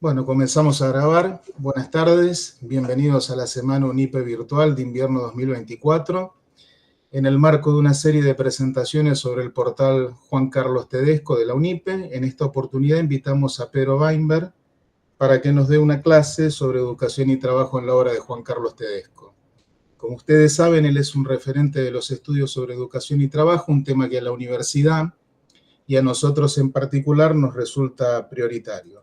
Bueno, comenzamos a grabar. Buenas tardes, bienvenidos a la Semana UNIPE Virtual de Invierno 2024. En el marco de una serie de presentaciones sobre el portal Juan Carlos Tedesco de la UNIPE, en esta oportunidad invitamos a Pedro Weinberg para que nos dé una clase sobre educación y trabajo en la obra de Juan Carlos Tedesco. Como ustedes saben, él es un referente de los estudios sobre educación y trabajo, un tema que a la universidad y a nosotros en particular nos resulta prioritario.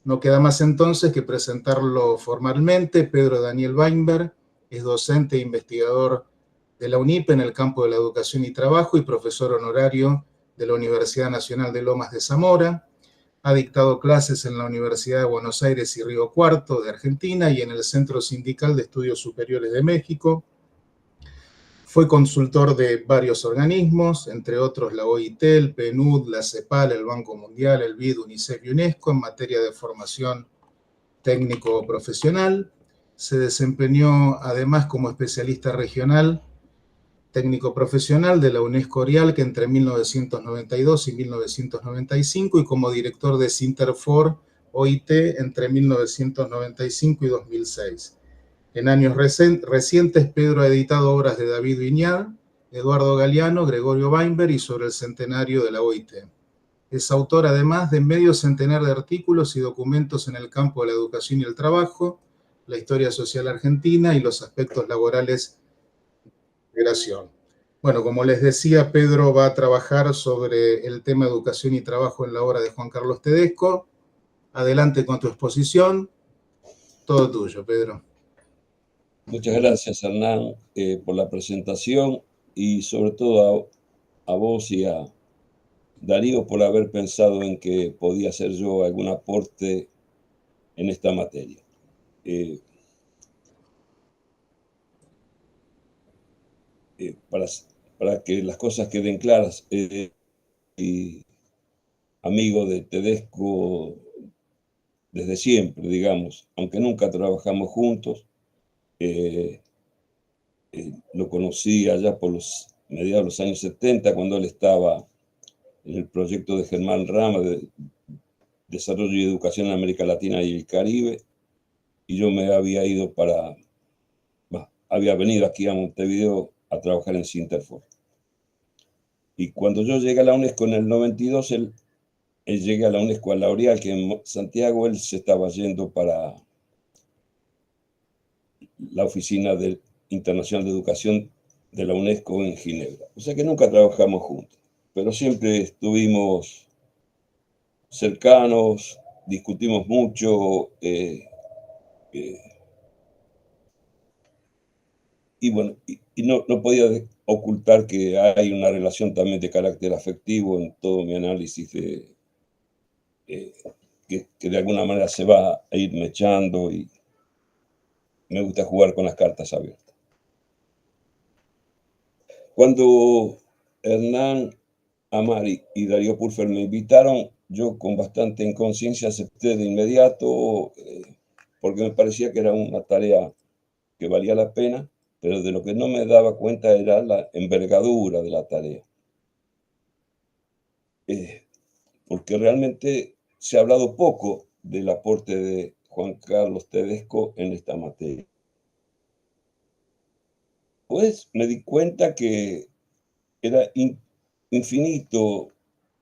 No queda más entonces que presentarlo formalmente. Pedro Daniel Weinberg es docente e investigador de la UNIPE en el campo de la educación y trabajo y profesor honorario de la Universidad Nacional de Lomas de Zamora. Ha dictado clases en la Universidad de Buenos Aires y Río Cuarto de Argentina y en el Centro Sindical de Estudios Superiores de México. Fue consultor de varios organismos, entre otros la OIT, el PNUD, la CEPAL, el Banco Mundial, el BID, UNICEF y UNESCO en materia de formación técnico-profesional. Se desempeñó además como especialista regional técnico-profesional de la UNESCO Orial, entre 1992 y 1995, y como director de Sinterfor OIT entre 1995 y 2006. En años recientes, Pedro ha editado obras de David Viñar, Eduardo Galeano, Gregorio Weinberg y sobre el centenario de la OIT. Es autor además de medio centenar de artículos y documentos en el campo de la educación y el trabajo, la historia social argentina y los aspectos laborales de la integración. Bueno, como les decía, Pedro va a trabajar sobre el tema educación y trabajo en la obra de Juan Carlos Tedesco. Adelante con tu exposición. Todo tuyo, Pedro. Muchas gracias, Hernán, por la presentación y sobre todo a vos y a Darío por haber pensado en que podía hacer yo algún aporte en esta materia. Para que las cosas queden claras, y amigo de Tedesco desde siempre, digamos, aunque nunca trabajamos juntos. Lo conocí allá por los mediados de los años 70, cuando él estaba en el proyecto de Germán Rama de Desarrollo y Educación en América Latina y el Caribe, y yo me había ido había venido aquí a Montevideo a trabajar en Sinterfor. Y cuando yo llegué a la UNESCO en el 92, él llegué a la UNESCO a la Orial, que en Santiago él se estaba yendo para la Oficina Internacional de Educación de la UNESCO en Ginebra. O sea que nunca trabajamos juntos, pero siempre estuvimos cercanos, discutimos mucho, y bueno, y no podía ocultar que hay una relación también de carácter afectivo en todo mi análisis que de alguna manera se va a ir mechando, y me gusta jugar con las cartas abiertas. Cuando Hernán Amari y Darío Pulfer me invitaron, yo con bastante inconsciencia acepté de inmediato, porque me parecía que era una tarea que valía la pena, pero de lo que no me daba cuenta era la envergadura de la tarea. Porque realmente se ha hablado poco del aporte de Juan Carlos Tedesco en esta materia. Pues me di cuenta que era infinito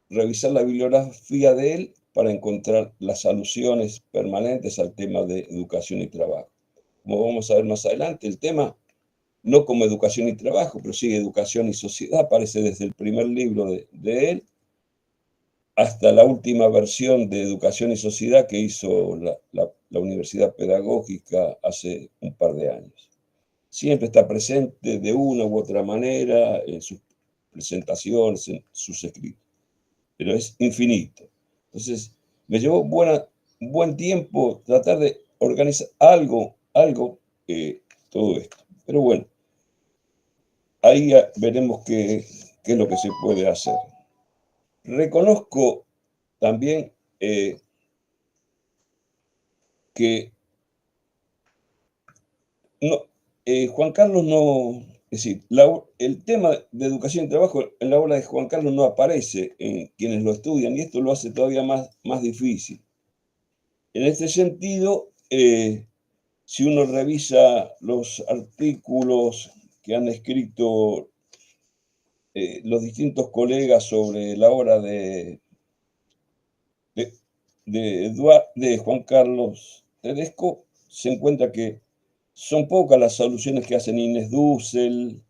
revisar la bibliografía de él para encontrar las alusiones permanentes al tema de educación y trabajo. Como vamos a ver más adelante, el tema, no como educación y trabajo, pero sí educación y sociedad, aparece desde el primer libro de él hasta la última versión de Educación y Sociedad que hizo la Universidad Pedagógica hace un par de años. Siempre está presente de una u otra manera en sus presentaciones, en sus escritos, pero es infinito. Entonces, me llevó buen tiempo tratar de organizar algo, todo esto. Pero bueno, ahí veremos qué es lo que se puede hacer. Reconozco también que no, Juan Carlos no, es decir, el tema de educación y trabajo en la obra de Juan Carlos no aparece en quienes lo estudian, y esto lo hace todavía más difícil. En este sentido, si uno revisa los artículos que han escrito los distintos colegas sobre la obra de Juan Carlos Tedesco, se encuentra que son pocas las soluciones que hacen Inés Dussel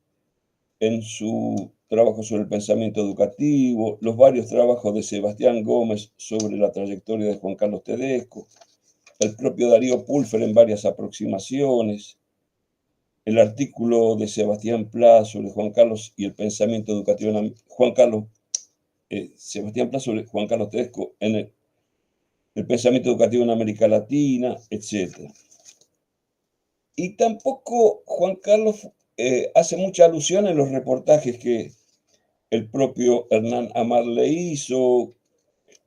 en su trabajo sobre el pensamiento educativo, los varios trabajos de Sebastián Gómez sobre la trayectoria de Juan Carlos Tedesco, el propio Darío Pulfer en varias aproximaciones, el artículo de Sebastián Pla sobre Juan Carlos y el pensamiento educativo, Sebastián Pla sobre Juan Carlos Tedesco en el pensamiento educativo en América Latina, etc. Y tampoco Juan Carlos hace mucha alusión en los reportajes que el propio Hernán Amar le hizo,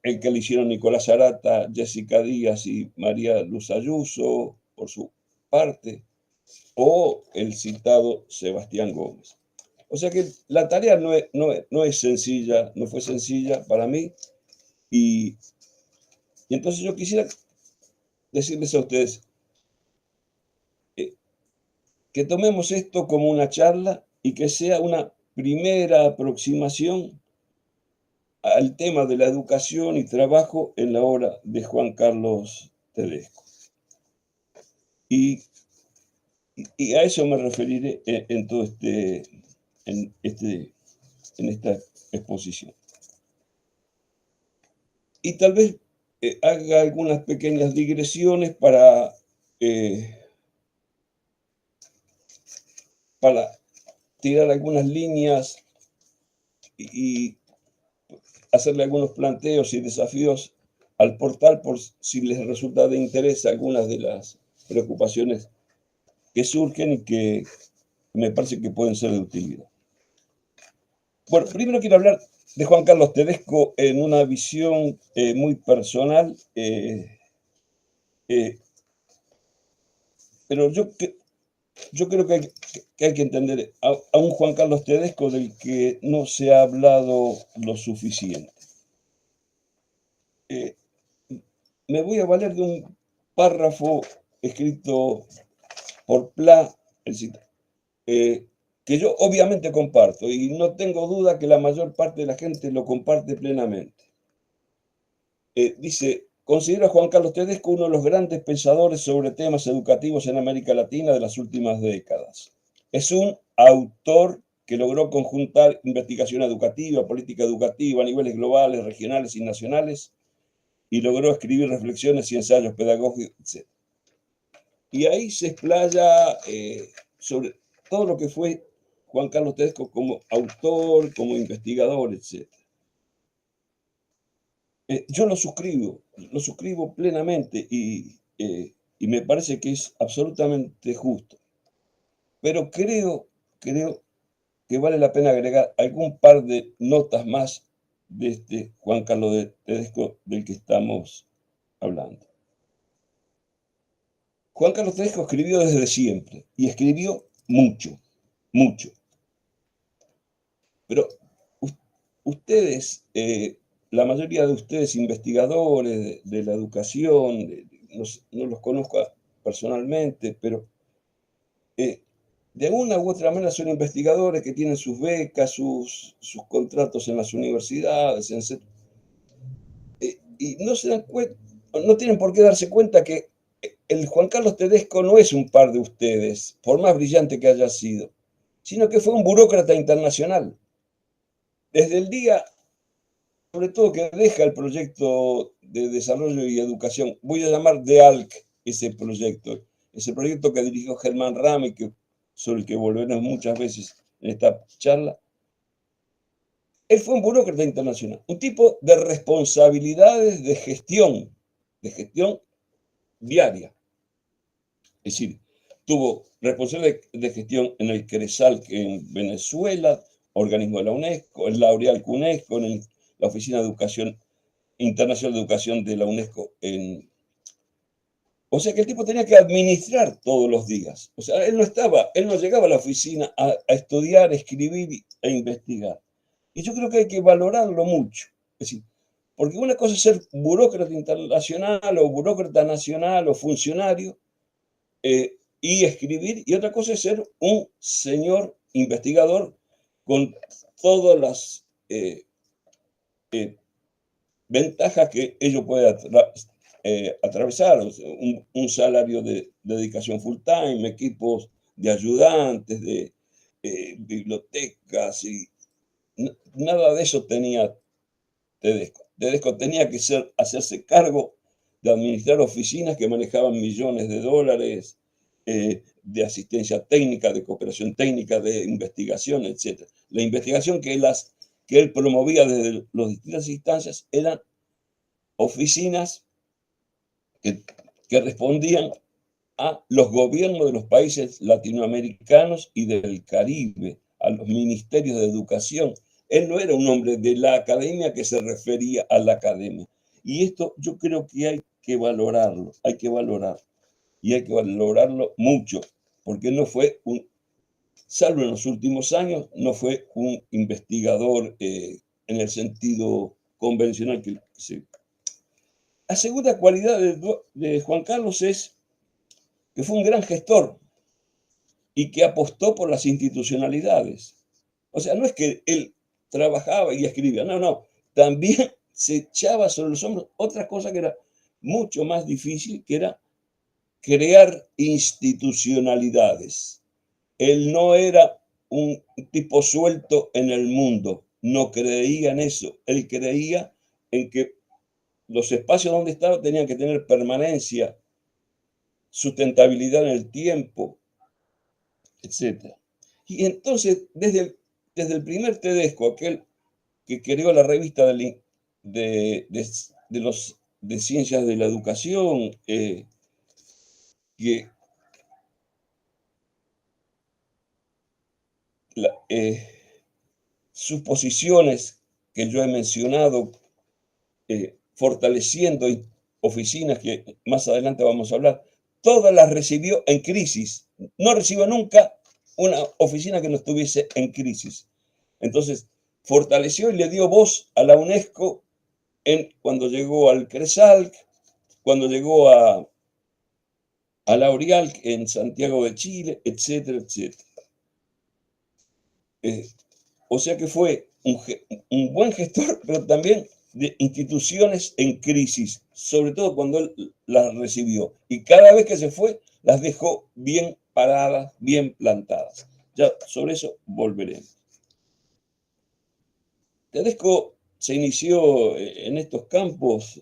el que le hicieron Nicolás Arata, Jessica Díaz y María Luz Ayuso, por su parte, o el citado Sebastián Gómez. O sea que la tarea no es sencilla, no fue sencilla para mí, y entonces yo quisiera decirles a ustedes que tomemos esto como una charla y que sea una primera aproximación al tema de la educación y trabajo en la obra de Juan Carlos Tedesco. Y a eso me referiré en esta exposición. Y tal vez haga algunas pequeñas digresiones para tirar algunas líneas y hacerle algunos planteos y desafíos al portal por si les resulta de interés algunas de las preocupaciones que surgen y que me parece que pueden ser de utilidad. Bueno, primero quiero hablar de Juan Carlos Tedesco en una visión muy personal, pero yo creo que hay que entender a un Juan Carlos Tedesco del que no se ha hablado lo suficiente. Me voy a valer de un párrafo escrito por Pla, que yo obviamente comparto y no tengo duda que la mayor parte de la gente lo comparte plenamente. Dice, considero a Juan Carlos Tedesco uno de los grandes pensadores sobre temas educativos en América Latina de las últimas décadas. Es un autor que logró conjuntar investigación educativa, política educativa a niveles globales, regionales y nacionales, y logró escribir reflexiones y ensayos pedagógicos, etc. Y ahí se explaya sobre todo lo que fue Juan Carlos Tedesco como autor, como investigador, etc. Yo lo suscribo plenamente y me parece que es absolutamente justo. Pero creo que vale la pena agregar algún par de notas más de este Juan Carlos Tedesco del que estamos hablando. Juan Carlos Tedesco escribió desde siempre y escribió mucho, mucho. Pero ustedes, la mayoría de ustedes investigadores de la educación, no los conozco personalmente, pero de alguna u otra manera son investigadores que tienen sus becas, sus contratos en las universidades, y no se dan cuenta, no tienen por qué darse cuenta que el Juan Carlos Tedesco no es un par de ustedes, por más brillante que haya sido, sino que fue un burócrata internacional. Desde el día, sobre todo, que deja el proyecto de desarrollo y educación, voy a llamar DEALC ese proyecto que dirigió Germán Rami, sobre el que volveremos muchas veces en esta charla. Él fue un burócrata internacional, un tipo de responsabilidades de gestión diaria. Es decir, tuvo responsabilidad de gestión en el CRESAL en Venezuela, organismo de la UNESCO, el Laureal UNESCO, en la Oficina de Educación Internacional de Educación de la UNESCO. O sea que el tipo tenía que administrar todos los días. O sea, él no llegaba a la oficina a estudiar, escribir e investigar. Y yo creo que hay que valorarlo mucho. Es decir, Porque una cosa es ser burócrata internacional o burócrata nacional o funcionario y escribir, y otra cosa es ser un señor investigador con todas las ventajas que ello puede atravesar, o sea, un salario de dedicación full time, equipos de ayudantes, de bibliotecas, y nada de eso tenía Tedesco. Tedesco tenía que hacerse cargo de administrar oficinas que manejaban millones de dólares, de asistencia técnica, de cooperación técnica, de investigación, etc. La investigación que él promovía desde las distintas instancias eran oficinas que respondían a los gobiernos de los países latinoamericanos y del Caribe, a los ministerios de educación. Él no era un hombre de la academia que se refería a la academia. Y esto yo creo que hay que valorarlo, y hay que valorarlo mucho, porque no fue salvo en los últimos años, no fue un investigador en el sentido convencional que se... La segunda cualidad de Juan Carlos es que fue un gran gestor y que apostó por las institucionalidades. O sea, no es que él trabajaba y escribía, no, también se echaba sobre los hombros otra cosa que era mucho más difícil, que era crear institucionalidades. Él no era un tipo suelto en el mundo, no creía en eso, él creía en que los espacios donde estaba tenían que tener permanencia, sustentabilidad en el tiempo, etc. Y entonces, desde el primer Tedesco, aquel que creó la revista de ciencias de la educación, que sus posiciones que yo he mencionado, fortaleciendo oficinas que más adelante vamos a hablar, todas las recibió en crisis. No recibió nunca una oficina que no estuviese en crisis. Entonces, fortaleció y le dio voz a la UNESCO cuando llegó al CRESALC, cuando llegó a la Orialc en Santiago de Chile, etcétera, etcétera. O sea que fue un buen gestor, pero también de instituciones en crisis, sobre todo cuando él las recibió. Y cada vez que se fue, las dejó bien paradas, bien plantadas. Ya sobre eso volveremos. Tedesco se inició en estos campos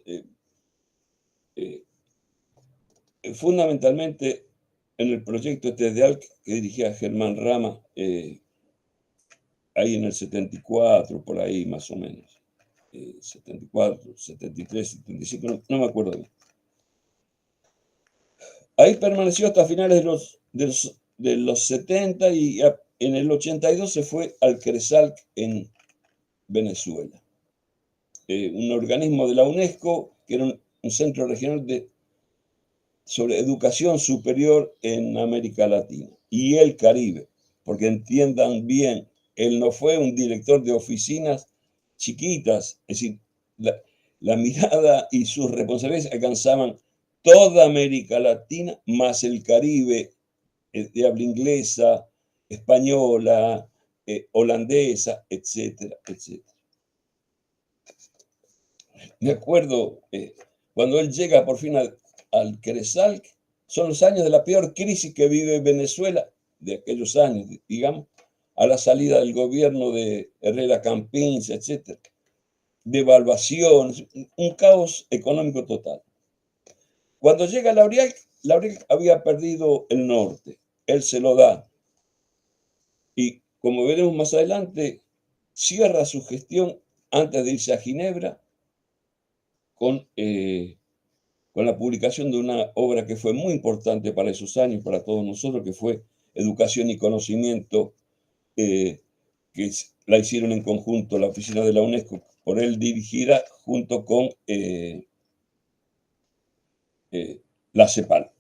fundamentalmente en el proyecto TEDALC que dirigía Germán Rama, ahí en el 74, por ahí más o menos. 74, 73, 75, no me acuerdo bien. Ahí permaneció hasta finales de los 70 y en el 82 se fue al CRESALC en Venezuela. Un organismo de la UNESCO, que era un centro regional sobre educación superior en América Latina y el Caribe, porque entiendan bien, él no fue un director de oficinas chiquitas, es decir, la mirada y sus responsabilidades alcanzaban toda América Latina, más el Caribe, de habla inglesa, española, holandesa, etcétera, etcétera. Me acuerdo cuando él llega por fin al CRESALC, son los años de la peor crisis que vive Venezuela, de aquellos años, digamos, a la salida del gobierno de Herrera Campins, etc. Devaluaciones, un caos económico total. Cuando llega la Orialc había perdido el norte, él se lo da. Y como veremos más adelante, cierra su gestión antes de irse a Ginebra con la publicación de una obra que fue muy importante para esos años, para todos nosotros, que fue Educación y Conocimiento, que la hicieron en conjunto la oficina de la UNESCO, por él dirigida junto con la CEPAL.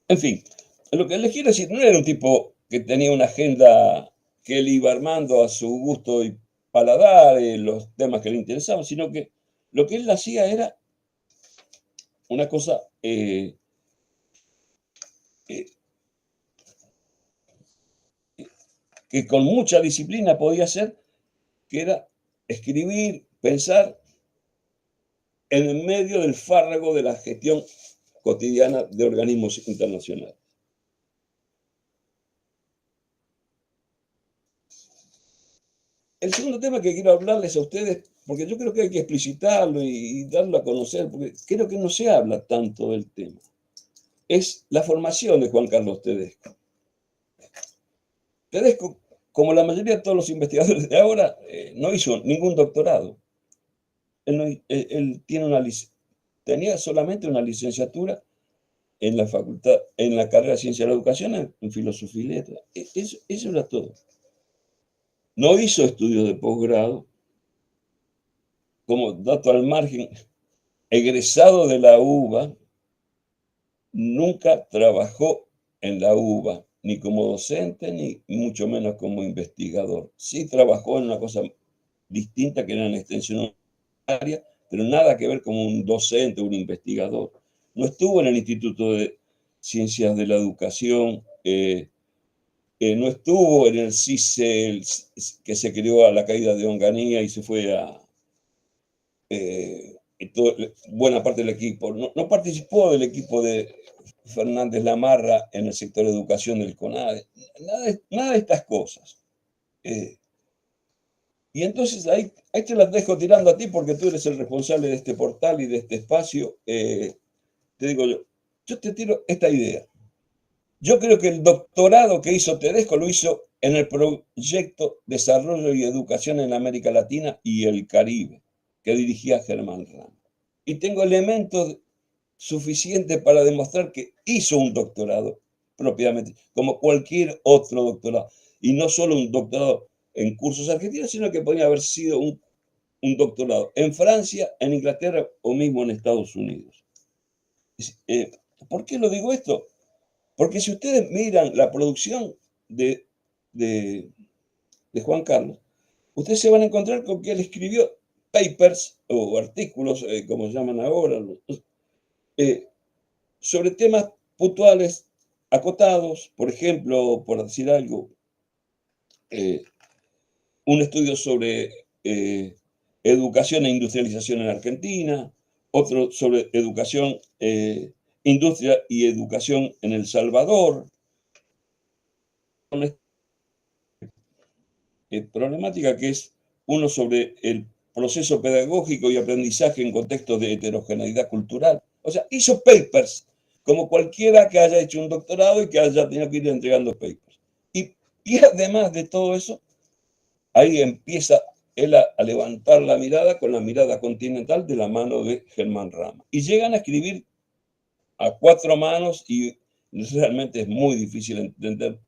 En fin, lo que les quiero decir, no era un tipo que tenía una agenda que él iba armando a su gusto y paladar, los temas que le interesaban, sino que Lo que él hacía era una cosa que con mucha disciplina podía hacer, que era escribir, pensar en el medio del fárrago de la gestión cotidiana de organismos internacionales. El segundo tema que quiero hablarles a ustedes, porque yo creo que hay que explicitarlo y darlo a conocer, porque creo que no se habla tanto del tema, es la formación de Juan Carlos Tedesco. Tedesco, como la mayoría de todos los investigadores de ahora, no hizo ningún doctorado. Él tenía solamente una licenciatura en la facultad, en la carrera de Ciencia de la Educación, en Filosofía y Letras. Eso era todo. No hizo estudios de posgrado. Como dato al margen, egresado de la UBA, nunca trabajó en la UBA, ni como docente, ni mucho menos como investigador. Sí trabajó en una cosa distinta, que era en la extensión horaria, pero nada que ver como un docente o un investigador. No estuvo en el Instituto de Ciencias de la Educación, no estuvo en el CICE, que se creó a la caída de Onganía y se fue a buena parte del equipo. No participó del equipo de Fernández Lamarra en el sector de educación del CONADE. Nada de estas cosas. Y entonces ahí te las dejo tirando a ti porque tú eres el responsable de este portal y de este espacio. Te digo yo te tiro esta idea. Yo creo que el doctorado que hizo Tedesco lo hizo en el proyecto Desarrollo y Educación en América Latina y el Caribe, que dirigía Germán Rama. Y tengo elementos suficientes para demostrar que hizo un doctorado propiamente, como cualquier otro doctorado. Y no solo un doctorado en cursos argentinos, sino que podría haber sido un doctorado en Francia, en Inglaterra o mismo en Estados Unidos. ¿Por qué lo digo esto? Porque si ustedes miran la producción de Juan Carlos, ustedes se van a encontrar con que él escribió papers o artículos, como se llaman ahora, sobre temas puntuales, acotados, por ejemplo, por decir algo, un estudio sobre educación e industrialización en Argentina, otro sobre educación, industria y educación en El Salvador. Problemática que es uno sobre el proceso pedagógico y aprendizaje en contextos de heterogeneidad cultural. O sea, hizo papers, como cualquiera que haya hecho un doctorado y que haya tenido que ir entregando papers. Y además de todo eso, ahí empieza él a levantar la mirada con la mirada continental de la mano de Germán Rama. Y llegan a escribir a cuatro manos y realmente es muy difícil entender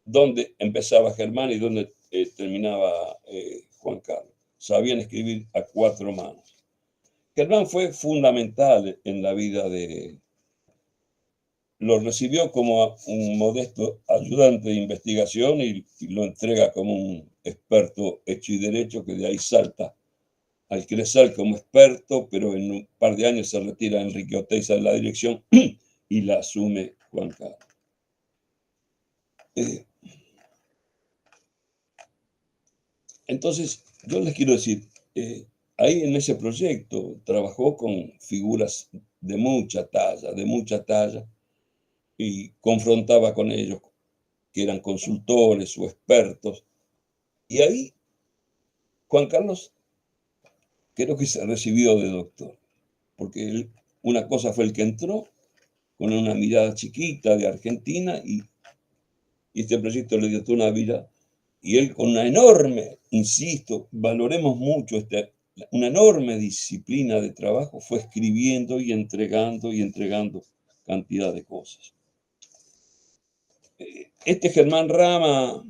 dónde empezaba Germán y dónde terminaba Juan Carlos. Sabían escribir a cuatro manos. Germán fue fundamental en la vida de... Lo recibió como un modesto ayudante de investigación y lo entrega como un experto hecho y derecho, que de ahí salta al crecer como experto, pero en un par de años se retira Enrique Oteiza de la dirección y la asume Juan Carlos. Entonces, yo les quiero decir, ahí en ese proyecto trabajó con figuras de mucha talla, y confrontaba con ellos, que eran consultores o expertos. Y ahí Juan Carlos creo que se recibió de doctor, porque él, una cosa fue el que entró con una mirada chiquita de Argentina y este proyecto le dio toda una vida. Y él con una enorme, insisto, valoremos mucho una enorme disciplina de trabajo, fue escribiendo y entregando cantidad de cosas. Este Germán Rama,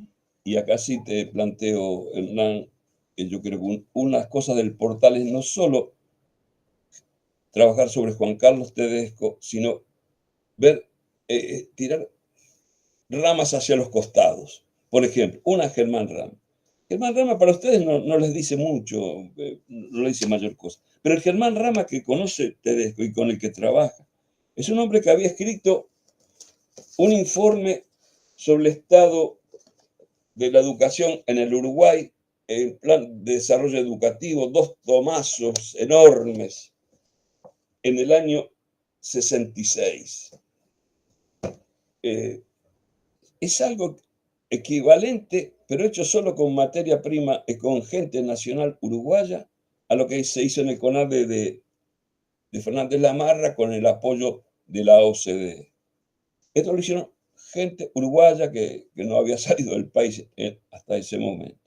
y acá sí te planteo, Hernán, que yo creo que unas cosas del portal es no solo trabajar sobre Juan Carlos Tedesco, sino ver, tirar ramas hacia los costados. Por ejemplo, una Germán Rama. Germán Rama para ustedes no les dice mucho, no les dice mayor cosa. Pero el Germán Rama que conoce Tedesco y con el que trabaja, es un hombre que había escrito un informe sobre el estado de la educación en el Uruguay, el plan de desarrollo educativo, 2 tomazos enormes, en el año 66. Es algo equivalente, pero hecho solo con materia prima y con gente nacional uruguaya, a lo que se hizo en el CONAVE de Fernández Lamarra con el apoyo de la OCDE. Esto lo hicieron gente uruguaya que no había salido del país hasta ese momento.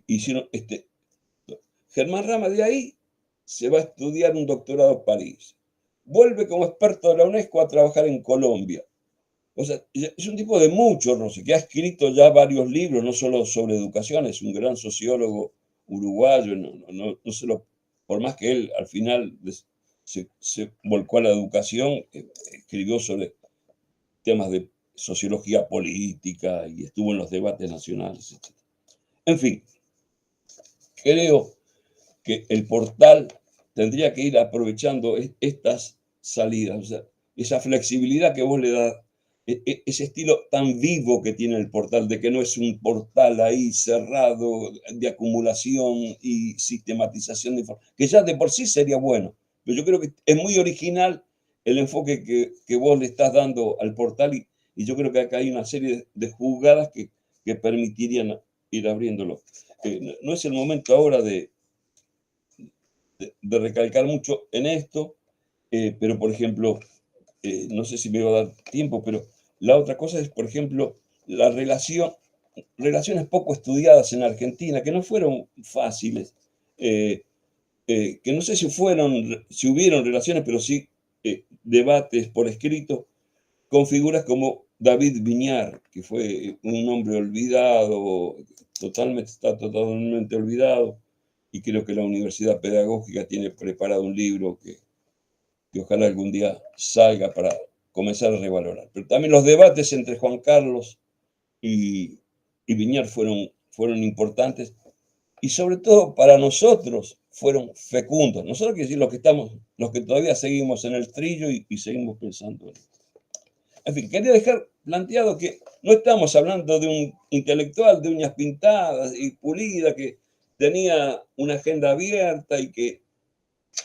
Hicieron Germán Rama de ahí se va a estudiar un doctorado en París. Vuelve como experto de la UNESCO a trabajar en Colombia. O sea, es un tipo de mucho, no sé, que ha escrito ya varios libros, no solo sobre educación, es un gran sociólogo uruguayo, no se lo, por más que él al final se volcó a la educación, escribió sobre temas de sociología política y estuvo en los debates nacionales, etc. En fin, creo que el portal tendría que ir aprovechando estas salidas, o sea, esa flexibilidad que vos le das, ese estilo tan vivo que tiene el portal, de que no es un portal ahí cerrado de acumulación y sistematización de información, que ya de por sí sería bueno, pero yo creo que es muy original el enfoque que vos le estás dando al portal y yo creo que acá hay una serie de jugadas que permitirían ir abriéndolo. No es el momento ahora de recalcar mucho en esto, pero por ejemplo, no sé si me va a dar tiempo, pero la otra cosa es, por ejemplo, la relaciones poco estudiadas en Argentina, que no fueron fáciles, que no sé si hubieron relaciones, pero sí debates por escrito con figuras como David Viñar, que fue un hombre olvidado, está totalmente olvidado, y creo que la Universidad Pedagógica tiene preparado un libro que ojalá algún día salga para comenzar a revalorar. Pero también los debates entre Juan Carlos y Viñar fueron importantes y sobre todo para nosotros fueron fecundos. Nosotros, quiero decir, los que todavía seguimos en el trillo y seguimos pensando en esto. En fin, quería dejar planteado que no estamos hablando de un intelectual de uñas pintadas y pulida que tenía una agenda abierta y que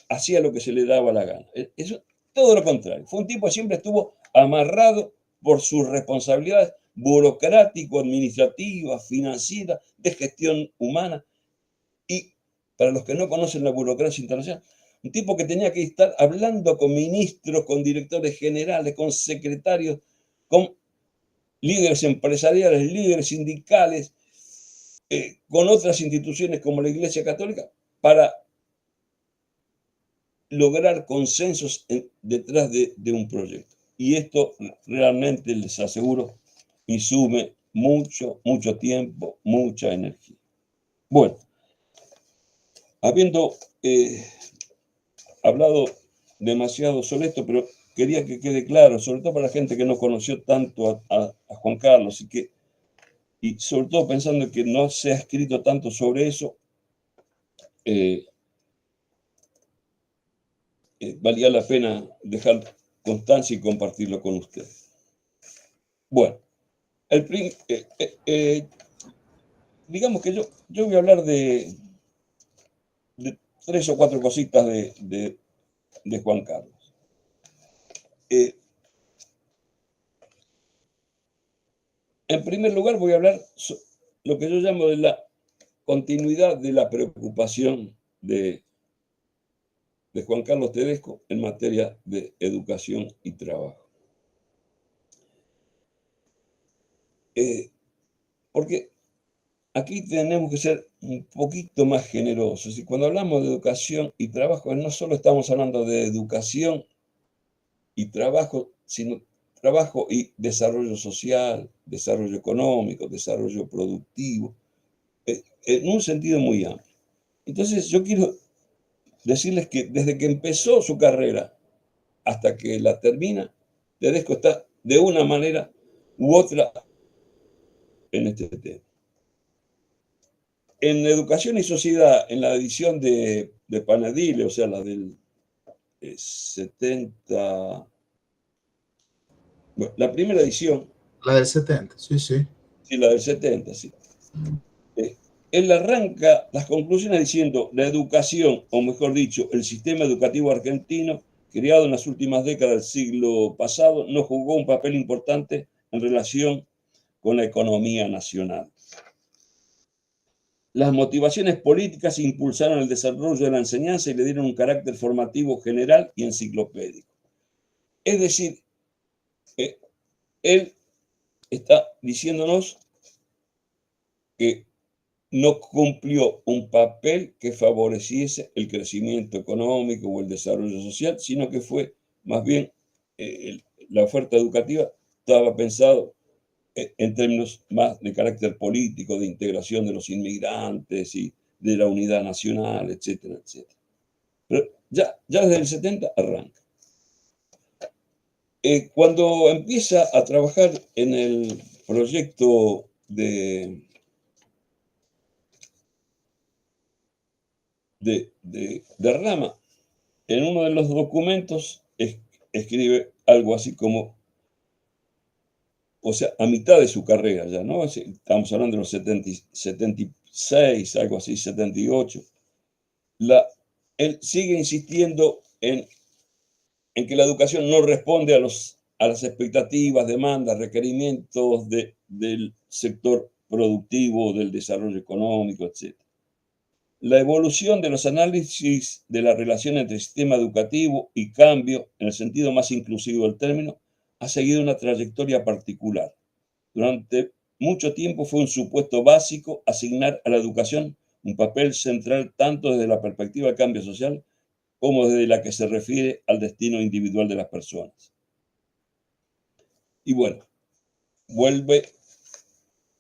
hacía lo que se le daba la gana. Eso, todo lo contrario. Fue un tipo que siempre estuvo amarrado por sus responsabilidades burocrático-administrativas, financieras, de gestión humana. Y para los que no conocen la burocracia internacional, un tipo que tenía que estar hablando con ministros, con directores generales, con secretarios, con líderes empresariales, líderes sindicales, con otras instituciones como la Iglesia Católica, para lograr consensos detrás de un proyecto. Y esto realmente, les aseguro, insume mucho tiempo, mucha energía. Bueno, habiendo hablado demasiado sobre esto, pero quería que quede claro, sobre todo para la gente que no conoció tanto a Juan Carlos y sobre todo pensando que no se ha escrito tanto sobre eso, valía la pena dejar constancia y compartirlo con ustedes. Bueno, digamos que yo voy a hablar de 3 o 4 cositas de Juan Carlos. En primer lugar voy a hablar lo que yo llamo de la continuidad de la preocupación de Juan Carlos Tedesco en materia de educación y trabajo. Porque aquí tenemos que ser un poquito más generosos. Y cuando hablamos de educación y trabajo, no solo estamos hablando de educación y trabajo, sino trabajo y desarrollo social, desarrollo económico, desarrollo productivo, en un sentido muy amplio. Entonces yo quiero decirles que desde que empezó su carrera hasta que la termina, Tedesco está de una manera u otra en este tema. en Educación y Sociedad, en la edición de Panadile, o sea, la del 70, bueno, la primera edición, La del 70, sí, sí. sí, la del 70, sí. Él arranca las conclusiones diciendo: la educación, o mejor dicho, el sistema educativo argentino, creado en las últimas décadas del siglo pasado, no jugó un papel importante en relación con la economía nacional. Las motivaciones políticas impulsaron el desarrollo de la enseñanza y le dieron un carácter formativo general y enciclopédico. Es decir, él está diciéndonos que no cumplió un papel que favoreciese el crecimiento económico o el desarrollo social, sino que fue más bien la oferta educativa estaba pensado en términos más de carácter político, de integración de los inmigrantes y de la unidad nacional, etcétera, etcétera. Pero ya desde el 70 arranca. Cuando empieza a trabajar en el proyecto de Rama, en uno de los documentos escribe algo así como, o sea, a mitad de su carrera ya, ¿no? Estamos hablando de los 76, algo así, 78. Él sigue insistiendo en que la educación no responde a las expectativas, demandas, requerimientos del sector productivo, del desarrollo económico, etc. La evolución de los análisis de la relación entre sistema educativo y cambio, en el sentido más inclusivo del término, ha seguido una trayectoria particular. Durante mucho tiempo fue un supuesto básico asignar a la educación un papel central tanto desde la perspectiva del cambio social como desde la que se refiere al destino individual de las personas. Y bueno, vuelve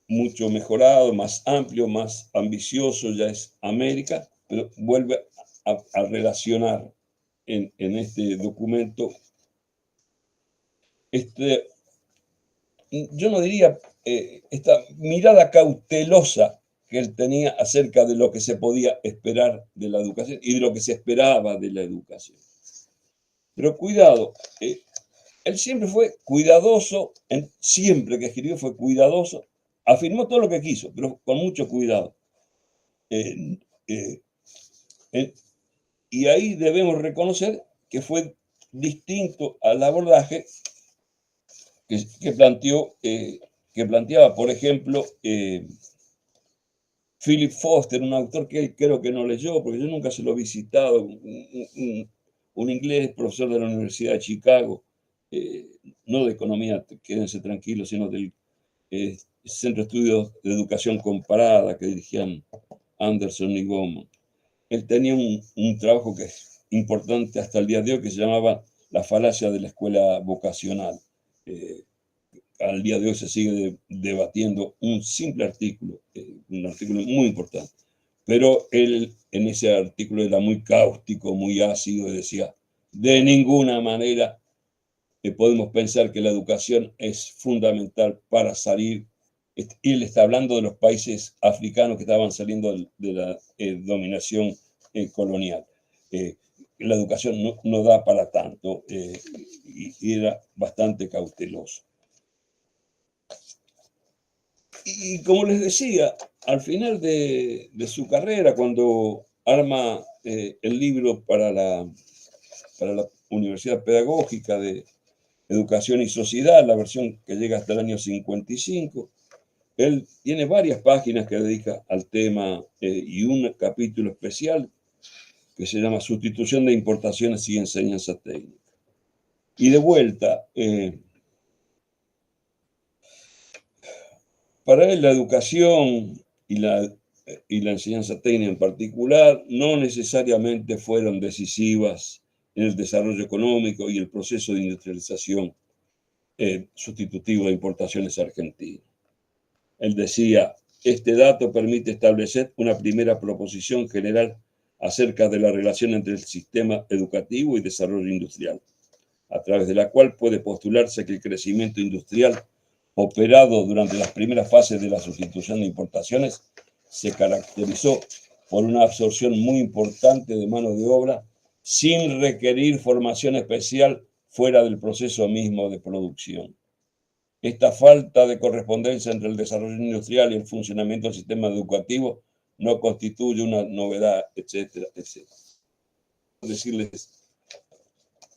mucho mejorado, más amplio, más ambicioso, ya es América, pero vuelve a relacionar en este documento, yo no diría, esta mirada cautelosa que él tenía acerca de lo que se podía esperar de la educación y de lo que se esperaba de la educación. Pero cuidado, él siempre fue cuidadoso, siempre que escribió fue cuidadoso, afirmó todo lo que quiso, pero con mucho cuidado. Y ahí debemos reconocer que fue distinto al abordaje que planteaba, por ejemplo, Philip Foster, un autor que él creo que no leyó, porque yo nunca se lo he visitado, un inglés, profesor de la Universidad de Chicago, no de economía, quédense tranquilos, sino del Centro de Estudios de Educación Comparada que dirigían Anderson y Bowman. Él tenía un trabajo que es importante hasta el día de hoy, que se llamaba La falacia de la escuela vocacional. Al día de hoy se sigue debatiendo un simple artículo, un artículo muy importante. Pero él en ese artículo era muy cáustico, muy ácido, y decía, de ninguna manera podemos pensar que la educación es fundamental para salir. Y él está hablando de los países africanos que estaban saliendo de la dominación colonial. La educación no da para tanto y era bastante cauteloso. Y como les decía, al final de su carrera, cuando arma el libro para la Universidad Pedagógica de Educación y Sociedad, la versión que llega hasta el año 55, él tiene varias páginas que dedica al tema y un capítulo especial que se llama Sustitución de importaciones y enseñanza técnica. Y de vuelta, para él la educación y la enseñanza técnica en particular no necesariamente fueron decisivas en el desarrollo económico y el proceso de industrialización sustitutivo de importaciones argentinas. Él decía, este dato permite establecer una primera proposición general acerca de la relación entre el sistema educativo y desarrollo industrial, a través de la cual puede postularse que el crecimiento industrial operado durante las primeras fases de la sustitución de importaciones se caracterizó por una absorción muy importante de mano de obra sin requerir formación especial fuera del proceso mismo de producción. Esta falta de correspondencia entre el desarrollo industrial y el funcionamiento del sistema educativo no constituye una novedad, etcétera, etcétera. Decirles,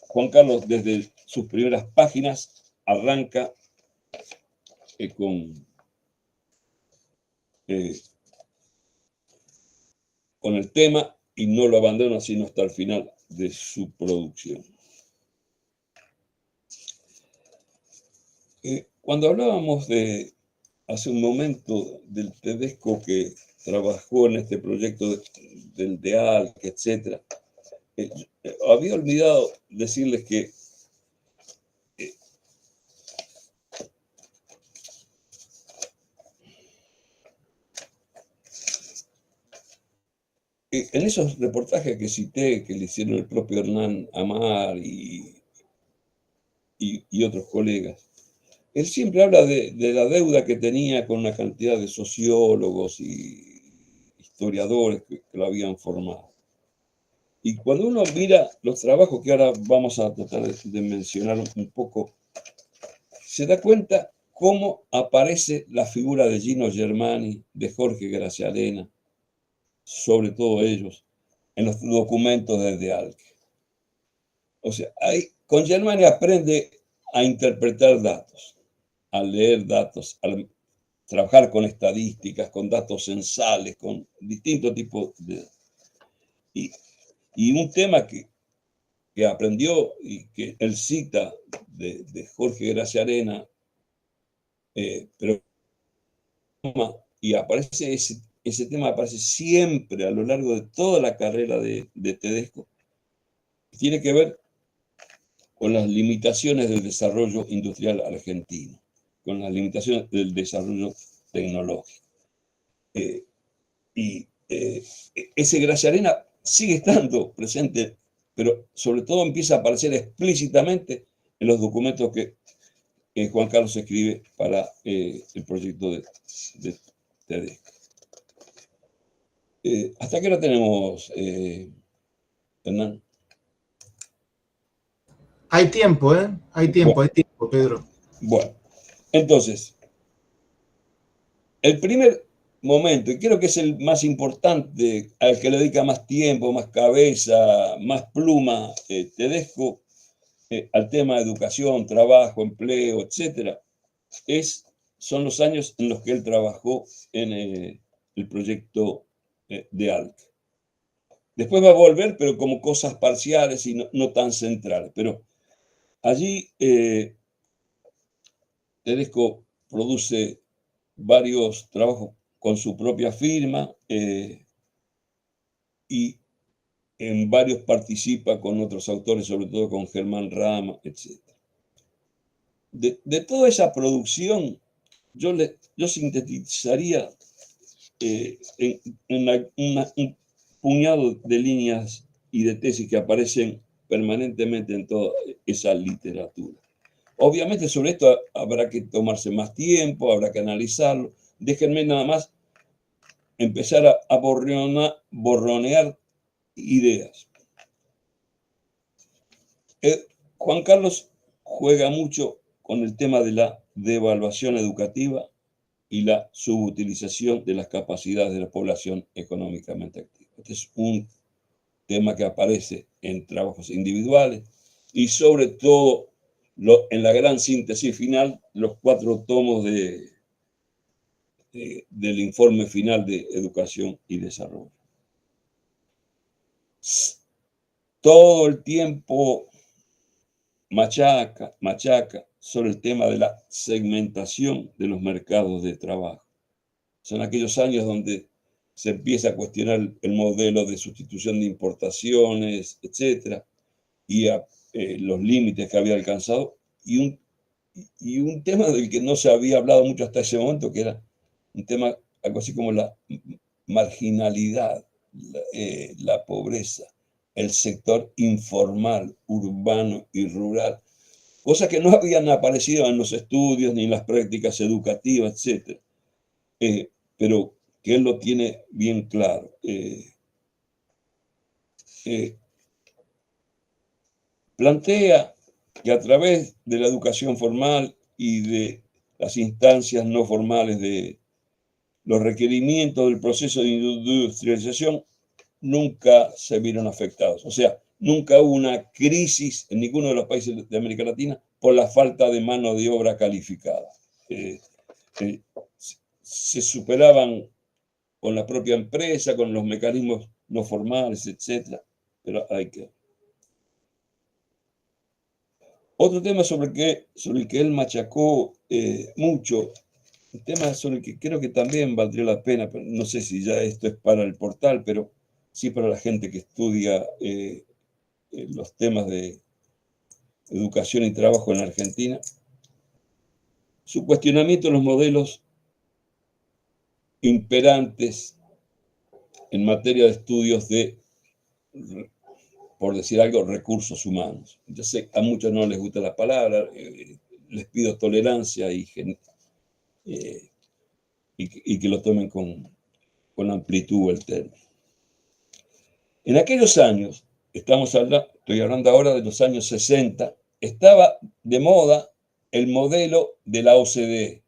Juan Carlos, desde sus primeras páginas, arranca con el tema y no lo abandona sino hasta el final de su producción. Cuando hablábamos hace un momento del Tedesco que trabajó en este proyecto del DEAL, etc., había olvidado decirles que en esos reportajes que cité, que le hicieron el propio Hernán Amar y otros colegas, él siempre habla de la deuda que tenía con una cantidad de sociólogos y historiadores que lo habían formado. Y cuando uno mira los trabajos que ahora vamos a tratar de mencionar un poco, se da cuenta cómo aparece la figura de Gino Germani, de Jorge Graciarena, sobre todo ellos, en los documentos de DEALC. O sea, con Germani aprende a interpretar datos, a leer datos, a trabajar con estadísticas, con datos censales, con distintos tipos de... Y un tema que aprendió y que él cita de Jorge Graciarena, pero y aparece ese tema aparece siempre a lo largo de toda la carrera de Tedesco, tiene que ver con las limitaciones del desarrollo industrial argentino, con las limitaciones del desarrollo tecnológico. Ese Graciarena sigue estando presente, pero sobre todo empieza a aparecer explícitamente en los documentos que Juan Carlos escribe para el proyecto de Tedesco. ¿Hasta qué hora tenemos, Hernán? Hay tiempo, ¿eh? Hay tiempo, Pedro. Bueno, entonces, el primer momento, y creo que es el más importante, al que le dedica más tiempo, más cabeza, más pluma, Tedesco, al tema de educación, trabajo, empleo, etc., son los años en los que él trabajó en el proyecto de ALC. Después va a volver, pero como cosas parciales y no tan centrales. Pero allí Tedesco produce varios trabajos con su propia firma y en varios participa con otros autores, sobre todo con Germán Rama, etc. De toda esa producción, yo sintetizaría en un puñado de líneas y de tesis que aparecen permanentemente en toda esa literatura. Obviamente sobre esto habrá que tomarse más tiempo, habrá que analizarlo. Déjenme nada más empezar a borronear ideas. Juan Carlos juega mucho con el tema de la devaluación educativa y la subutilización de las capacidades de la población económicamente activa. Este es un tema que aparece en trabajos individuales y sobre todo en la gran síntesis final, los 4 tomos del informe final de Educación y Desarrollo. Todo el tiempo machaca sobre el tema de la segmentación de los mercados de trabajo. Son aquellos años donde se empieza a cuestionar el modelo de sustitución de importaciones, etcétera, y los límites que había alcanzado, y un tema del que no se había hablado mucho hasta ese momento, que era un tema algo así como la marginalidad, la pobreza, el sector informal, urbano y rural, cosas que no habían aparecido en los estudios ni en las prácticas educativas, etc. Pero que él lo tiene bien claro. Plantea que a través de la educación formal y de las instancias no formales de los requerimientos del proceso de industrialización nunca se vieron afectados. O sea, nunca hubo una crisis en ninguno de los países de América Latina por la falta de mano de obra calificada. Se superaban con la propia empresa, con los mecanismos no formales, etc. Pero hay que... Otro tema sobre el que él machacó mucho, un tema sobre el que creo que también valdría la pena, pero no sé si ya esto es para el portal, pero sí para la gente que estudia los temas de educación y trabajo en Argentina, su cuestionamiento de los modelos imperantes en materia de estudios de, por decir algo, recursos humanos. Yo sé que a muchos no les gusta la palabra, les pido tolerancia y que lo tomen con amplitud el término. En aquellos años, estoy hablando ahora de los años 60, estaba de moda el modelo de la OCDE,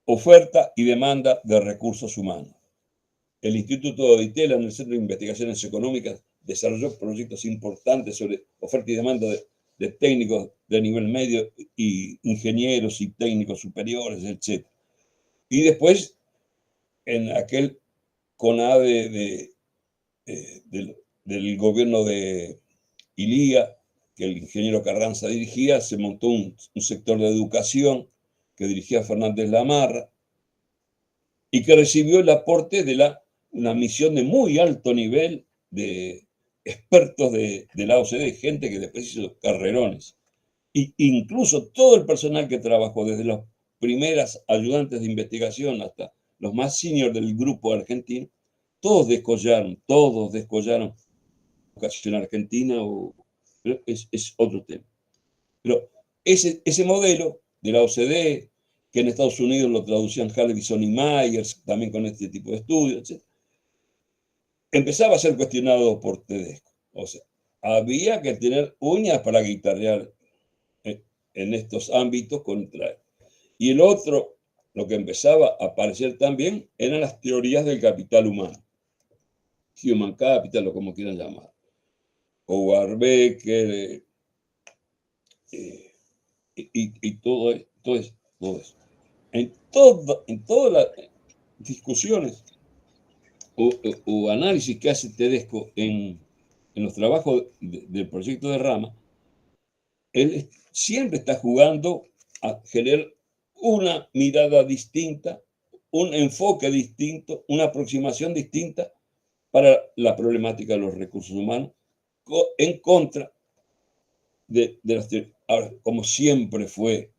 oferta y demanda de recursos humanos. El Instituto de Itela, en el Centro de Investigaciones Económicas, desarrolló proyectos importantes sobre oferta y demanda de técnicos de nivel medio y ingenieros y técnicos superiores, etc. Y después, en aquel CONADE del gobierno de Ilía, que el ingeniero Carranza dirigía, se montó un sector de educación que dirigía Fernández Lamarra y que recibió el aporte de una misión de muy alto nivel de expertos de la OCDE, gente que después hizo carrerones. Incluso todo el personal que trabajó, desde los primeras ayudantes de investigación hasta los más seniors del grupo argentino, todos descollaron educación argentina, es otro tema. Pero ese modelo de la OCDE, que en Estados Unidos lo traducían Harbison y Myers, también con este tipo de estudios, etc., empezaba a ser cuestionado por Tedesco. O sea, había que tener uñas para guitarrear en estos ámbitos contra él. Y el otro, lo que empezaba a aparecer también, eran las teorías del capital humano. Human capital, o como quieran llamar. Howard Becker, y todo eso. En todas las discusiones o análisis que hace Tedesco en los trabajos del proyecto de Rama, él siempre está jugando a generar una mirada distinta, un enfoque distinto, una aproximación distinta para la problemática de los recursos humanos, en contra de las teorías. Ahora, como siempre fue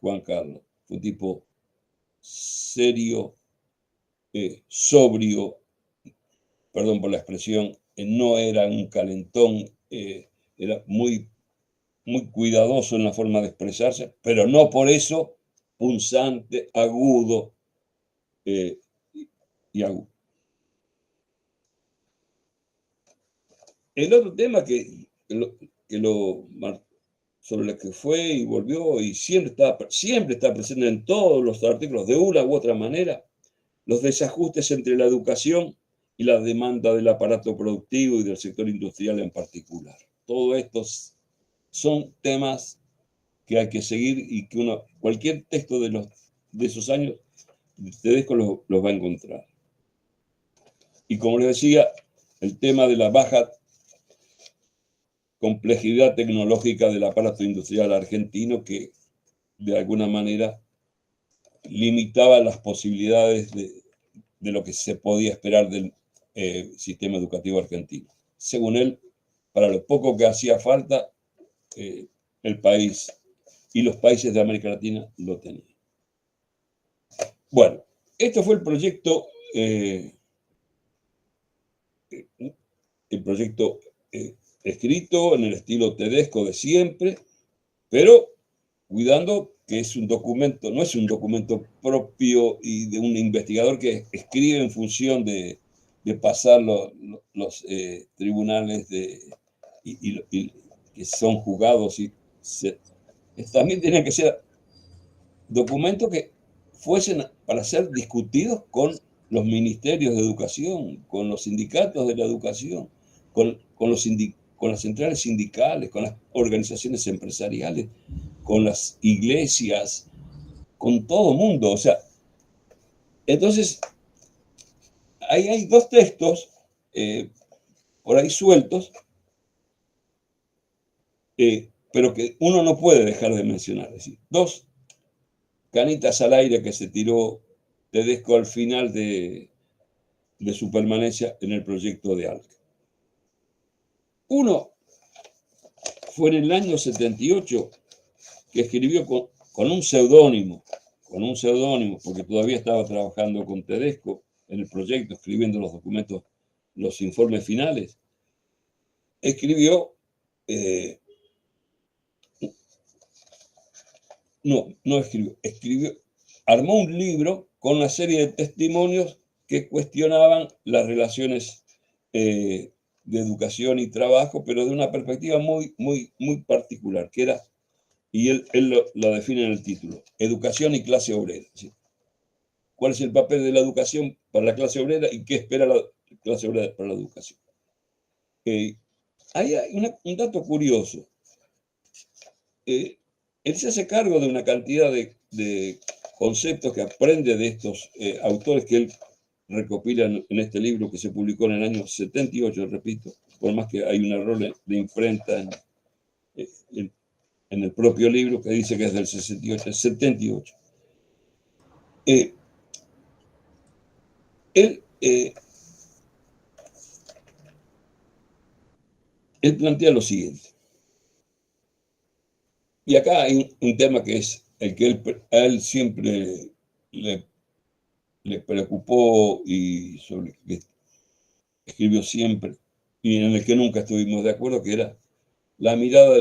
Juan Carlos, fue un tipo serio, sobrio, perdón por la expresión, no era un calentón, era muy cuidadoso en la forma de expresarse, pero no por eso punzante, agudo y agudo. El otro tema sobre el que fue y volvió y siempre está presente en todos los artículos de una u otra manera, los desajustes entre la educación y la demanda del aparato productivo y del sector industrial en particular. Todos estos son temas que hay que seguir y que cualquier texto de esos años, Tedesco los va a encontrar. Y como les decía, el tema de la baja complejidad tecnológica del aparato industrial argentino, que de alguna manera limitaba las posibilidades de lo que se podía esperar del sistema educativo argentino. Según él, para lo poco que hacía falta, el país y los países de América Latina lo tenían. Bueno, esto fue el proyecto escrito en el estilo Tedesco de siempre, pero cuidando que es un documento, no es un documento propio y de un investigador que escribe en función de pasar los tribunales y que son juzgados también tienen que ser documentos que fuesen para ser discutidos con los ministerios de educación, con los sindicatos de la educación, con las centrales sindicales, con las organizaciones empresariales, con las iglesias, con todo el mundo. O sea, entonces, ahí hay dos textos por ahí sueltos, pero que uno no puede dejar de mencionar. Es decir, dos canitas al aire que se tiró Tedesco al final de su permanencia en el proyecto de ALCA. Uno fue en el año 78, que escribió con un seudónimo, porque todavía estaba trabajando con Tedesco en el proyecto, escribiendo los documentos, los informes finales. Escribió, armó un libro con una serie de testimonios que cuestionaban las relaciones de educación y trabajo, pero de una perspectiva muy, muy, muy particular, que era, y él lo define en el título, educación y clase obrera. ¿Sí? ¿Cuál es el papel de la educación para la clase obrera y qué espera la clase obrera para la educación? Hay un dato curioso. Él se hace cargo de una cantidad de conceptos que aprende de estos autores que él recopila en este libro que se publicó en el año 78, repito, por más que hay un error de imprenta en el propio libro que dice que es del 68, 78. Él plantea lo siguiente. Y acá hay un tema que es el que a él siempre le preocupó y sobre que escribió siempre, y en el que nunca estuvimos de acuerdo, que era la mirada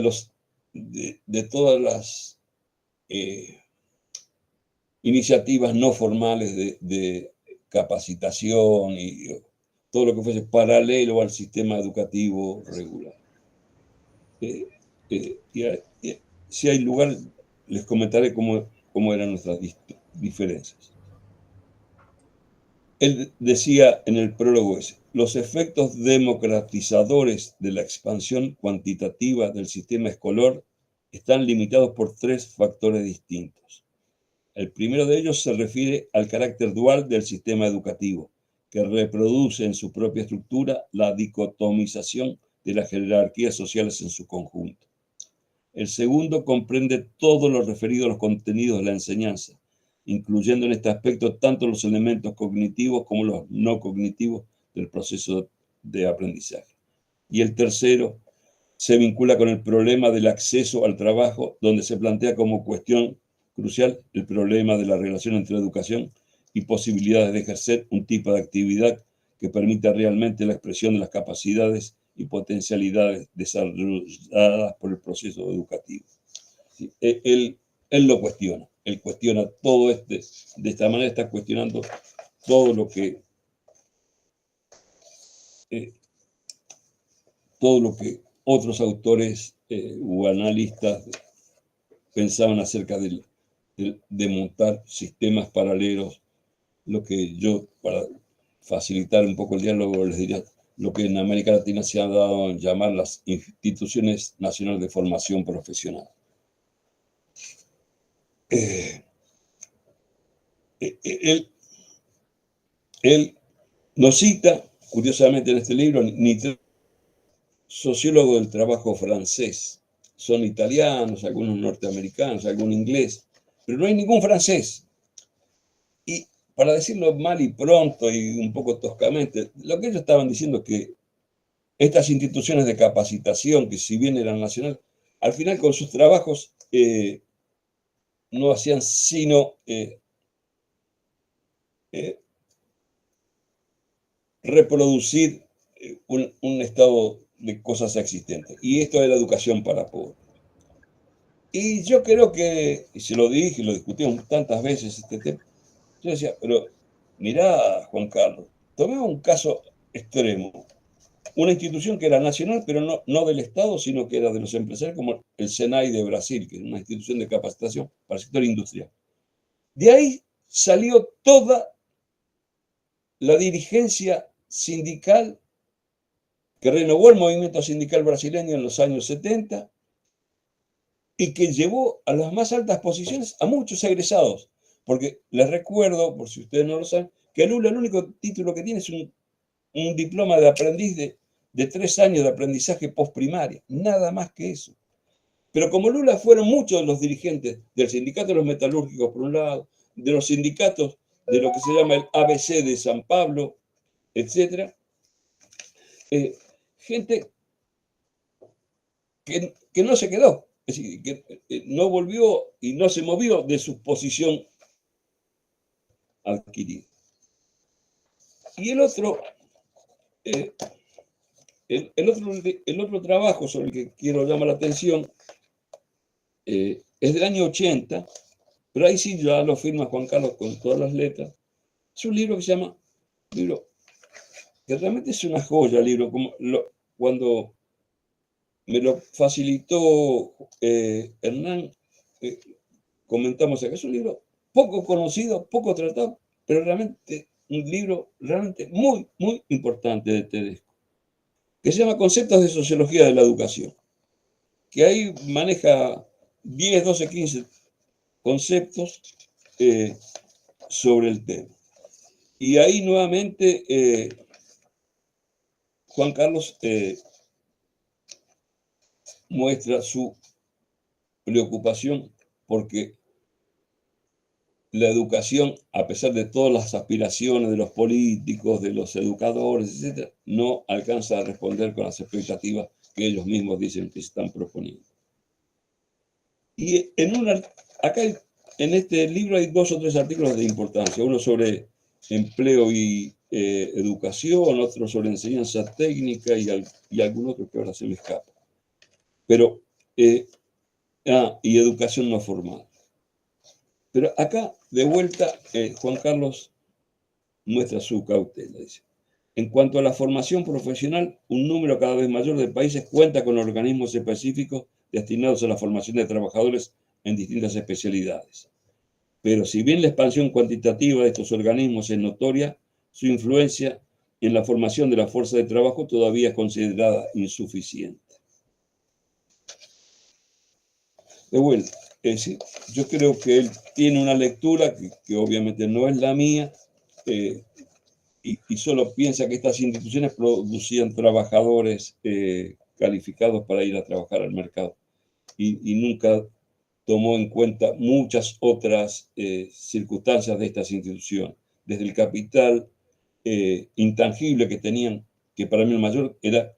de todas las iniciativas no formales de capacitación y todo lo que fuese paralelo al sistema educativo regular. Si hay lugar, les comentaré cómo eran nuestras diferencias. Él decía en el prólogo ese, los efectos democratizadores de la expansión cuantitativa del sistema escolar están limitados por tres factores distintos. El primero de ellos se refiere al carácter dual del sistema educativo, que reproduce en su propia estructura la dicotomización de las jerarquías sociales en su conjunto. El segundo comprende todo lo referido a los contenidos de la enseñanza, incluyendo en este aspecto tanto los elementos cognitivos como los no cognitivos del proceso de aprendizaje. Y el tercero se vincula con el problema del acceso al trabajo, donde se plantea como cuestión crucial el problema de la relación entre educación y posibilidades de ejercer un tipo de actividad que permita realmente la expresión de las capacidades y potencialidades desarrolladas por el proceso educativo. ¿Sí? Él lo cuestiona, él cuestiona todo de esta manera está cuestionando todo lo que otros autores o analistas pensaban acerca de montar sistemas paralelos, lo que yo, para facilitar un poco el diálogo, les diría lo que en América Latina se ha dado en llamar las instituciones nacionales de formación profesional. Él nos cita, curiosamente en este libro, sociólogo del trabajo francés. Son italianos, algunos norteamericanos, algún inglés, pero no hay ningún francés. Y para decirlo mal y pronto y un poco toscamente, lo que ellos estaban diciendo es que estas instituciones de capacitación, que si bien eran nacionales, al final con sus trabajos no hacían sino reproducir un estado de cosas existentes. Y esto es la educación para pobres. Y yo creo que, y se lo dije, y lo discutimos tantas veces este tema, yo decía, pero mirá, Juan Carlos, tomemos un caso extremo. Una institución que era nacional, pero no del Estado, sino que era de los empresarios, como el SENAI de Brasil, que es una institución de capacitación para el sector industrial. De ahí salió toda la dirigencia sindical que renovó el movimiento sindical brasileño en los años 70 y que llevó a las más altas posiciones a muchos egresados. Porque les recuerdo, por si ustedes no lo saben, que Lula el único título que tiene es un diploma de aprendiz de 3 años de aprendizaje postprimaria, nada más que eso. Pero como Lula fueron muchos de los dirigentes del sindicato de los metalúrgicos, por un lado, de los sindicatos de lo que se llama el ABC de San Pablo, etc., gente que no se quedó, es decir, que no volvió y no se movió de su posición adquirida. Y eh, el otro trabajo sobre el que quiero llamar la atención es del año 80, pero ahí sí ya lo firma Juan Carlos con todas las letras. Es un libro que se llama, libro que realmente es una joya, libro, cuando me lo facilitó Hernán, comentamos acá, es un libro poco conocido, poco tratado, pero realmente un libro realmente muy, muy importante de Tedesco, que se llama Conceptos de Sociología de la Educación, que ahí maneja 10, 12, 15 conceptos sobre el tema. Y ahí nuevamente Juan Carlos muestra su preocupación porque la educación, a pesar de todas las aspiraciones de los políticos, de los educadores, etc., no alcanza a responder con las expectativas que ellos mismos dicen que se están proponiendo. Y acá en este libro hay 2 o 3 artículos de importancia, uno sobre empleo y educación, otro sobre enseñanza técnica y algún otro que ahora se me escapa. Pero, y educación no formal. Pero acá, de vuelta, Juan Carlos muestra su cautela. Dice. En cuanto a la formación profesional, un número cada vez mayor de países cuenta con organismos específicos destinados a la formación de trabajadores en distintas especialidades. Pero si bien la expansión cuantitativa de estos organismos es notoria, su influencia en la formación de la fuerza de trabajo todavía es considerada insuficiente. De vuelta, es decir, yo creo que él tiene una lectura que obviamente no es la mía, y solo piensa que estas instituciones producían trabajadores calificados para ir a trabajar al mercado y nunca tomó en cuenta muchas otras circunstancias de estas instituciones, desde el capital intangible que tenían, que para mí el mayor era,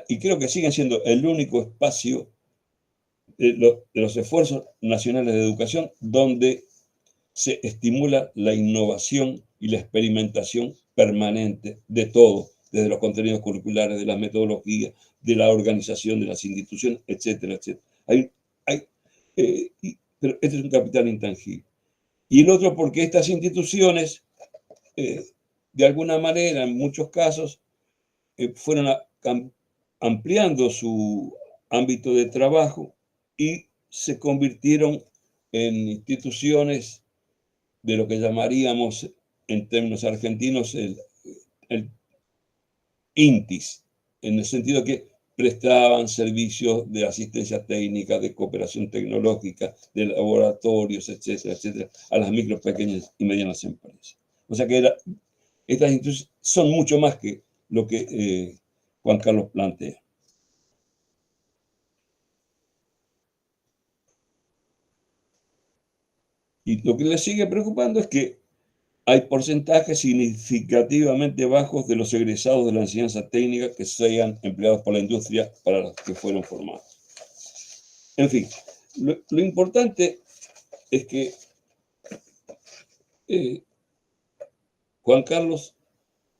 y creo que siguen siendo el único espacio de los esfuerzos nacionales de educación donde se estimula la innovación y la experimentación permanente de todo, desde los contenidos curriculares, de las metodologías, de la organización de las instituciones, etcétera, etcétera. Pero este es un capital intangible. Y el otro porque estas instituciones, de alguna manera, en muchos casos, fueron ampliando su ámbito de trabajo y se convirtieron en instituciones de lo que llamaríamos en términos argentinos el INTIS, en el sentido que prestaban servicios de asistencia técnica, de cooperación tecnológica, de laboratorios, etcétera, etcétera, a las micro, pequeñas y medianas empresas. O sea que estas instituciones son mucho más que lo que Juan Carlos plantea. Y lo que le sigue preocupando es que hay porcentajes significativamente bajos de los egresados de la enseñanza técnica que sean empleados por la industria para los que fueron formados. En fin, lo importante es que Juan Carlos,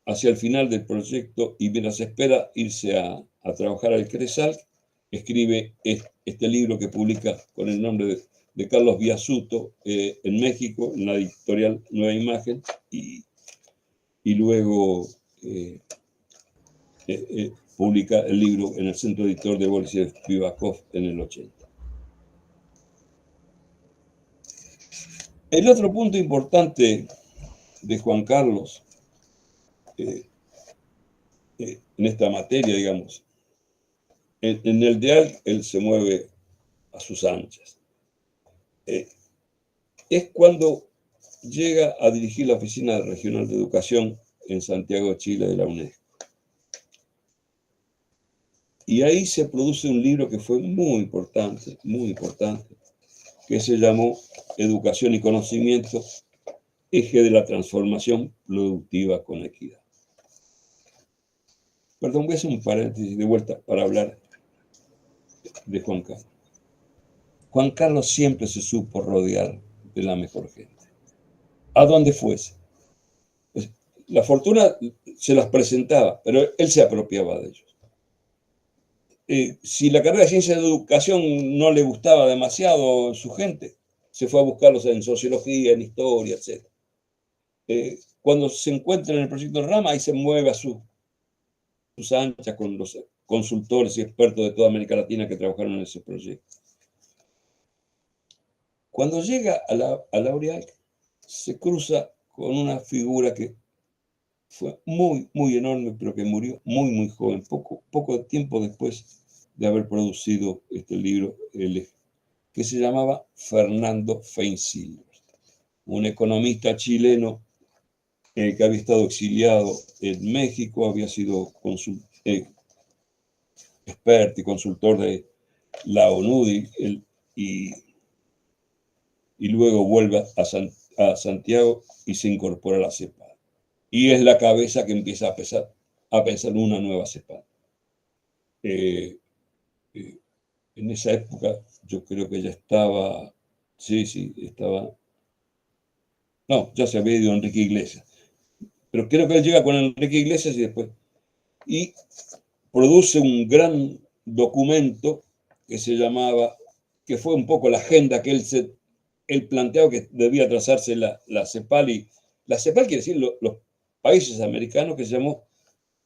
hacia el final del proyecto y mientras espera irse a trabajar al CRESAL, escribe este libro que publica con el nombre de Carlos Biasuto en México, en la editorial Nueva Imagen, y luego publica el libro en el centro editor de Boris Spivakov en el 80. El otro punto importante de Juan Carlos en esta materia, digamos, en el DEAL él se mueve a sus anchas. Es cuando llega a dirigir la Oficina Regional de Educación en Santiago de Chile de la UNESCO. Y ahí se produce un libro que fue muy importante, que se llamó Educación y Conocimiento, eje de la transformación productiva con equidad. Perdón, voy a hacer un paréntesis de vuelta para hablar de Juan Carlos. Juan Carlos siempre se supo rodear de la mejor gente, a donde fuese. La fortuna se las presentaba, pero él se apropiaba de ellos. Si la carrera de Ciencias de Educación no le gustaba demasiado a su gente, se fue a buscarlos en Sociología, en Historia, etc. Cuando se encuentra en el proyecto Rama, ahí se mueve a sus anchas con los consultores y expertos de toda América Latina que trabajaron en ese proyecto. Cuando llega a la Orial, se cruza con una figura que fue muy, muy enorme, pero que murió muy, muy joven, poco tiempo después de haber producido este libro, que se llamaba Fernando Feinsilver, un economista chileno que había estado exiliado en México, había sido experto y consultor de la ONU y luego vuelve a Santiago y se incorpora a la CEPAL. Y es la cabeza que empieza a pensar en una nueva CEPAL. En esa época yo creo que ya estaba, estaba, no, ya se había ido Enrique Iglesias, pero creo que él llega con Enrique Iglesias y produce un gran documento que se llamaba, que fue un poco la agenda que él planteaba que debía trazarse la CEPAL, y la CEPAL quiere decir los países americanos, que se llamó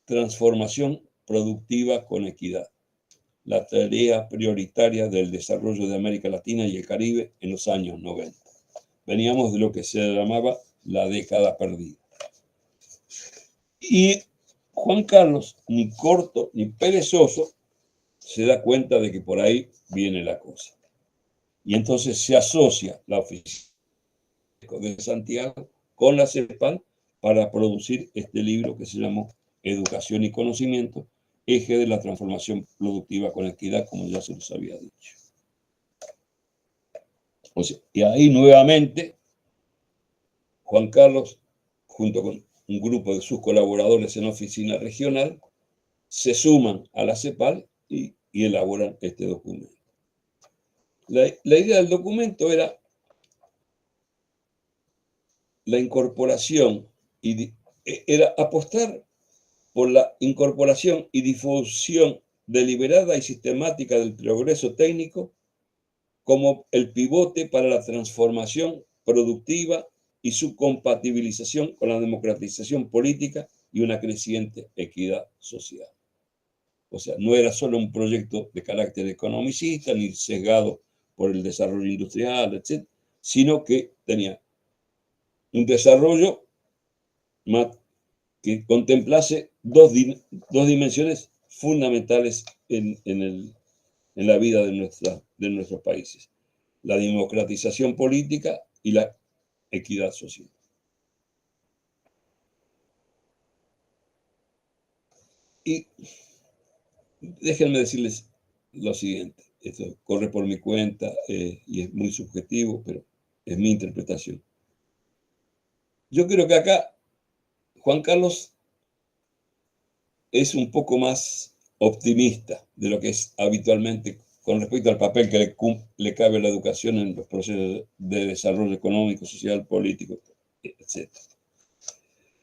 Transformación Productiva con Equidad, la tarea prioritaria del desarrollo de América Latina y el Caribe en los años 90. Veníamos de lo que se llamaba la década perdida. Y Juan Carlos, ni corto ni perezoso, se da cuenta de que por ahí viene la cosa. Y entonces se asocia la Oficina de Santiago con la CEPAL para producir este libro que se llamó Educación y Conocimiento, eje de la transformación productiva con equidad, como ya se los había dicho. O sea, y ahí nuevamente Juan Carlos, junto con un grupo de sus colaboradores en oficina regional, se suman a la CEPAL y elaboran este documento. La idea del documento era la incorporación, era apostar por la incorporación y difusión deliberada y sistemática del progreso técnico como el pivote para la transformación productiva y su compatibilización con la democratización política y una creciente equidad social. O sea, no era solo un proyecto de carácter economicista ni sesgado por el desarrollo industrial, etc., sino que tenía un desarrollo que contemplase dos dimensiones fundamentales en la vida de nuestros países: la democratización política y la equidad social. Y déjenme decirles lo siguiente, esto corre por mi cuenta y es muy subjetivo, pero es mi interpretación. Yo creo que acá Juan Carlos es un poco más optimista de lo que es habitualmente con respecto al papel que le cabe a la educación en los procesos de desarrollo económico, social, político, etc.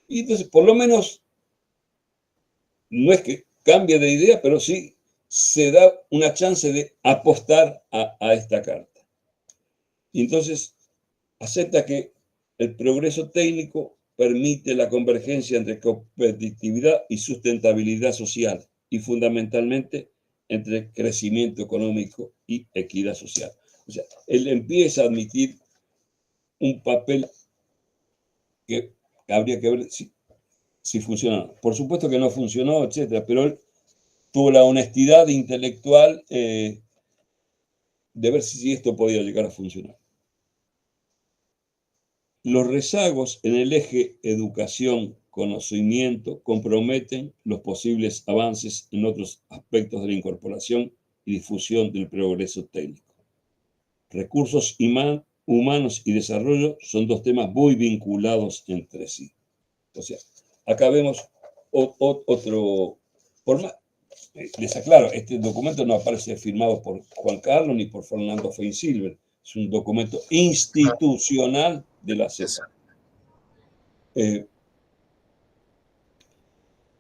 Y entonces, por lo menos, no es que cambie de idea, pero sí se da una chance de apostar a esta carta. Y entonces acepta que el progreso técnico permite la convergencia entre competitividad y sustentabilidad social, y fundamentalmente entre crecimiento económico y equidad social. O sea, él empieza a admitir un papel que habría que ver si funciona. Por supuesto que no funcionó, etcétera, pero él tuvo la honestidad intelectual de ver si esto podía llegar a funcionar. Los rezagos en el eje educación-conocimiento comprometen los posibles avances en otros aspectos de la incorporación y difusión del progreso técnico. Recursos humanos y desarrollo son dos temas muy vinculados entre sí. O sea, acá vemos otro... Les aclaro, este documento no aparece firmado por Juan Carlos ni por Fernando Feinsilver. Es un documento institucional de la CEPAL.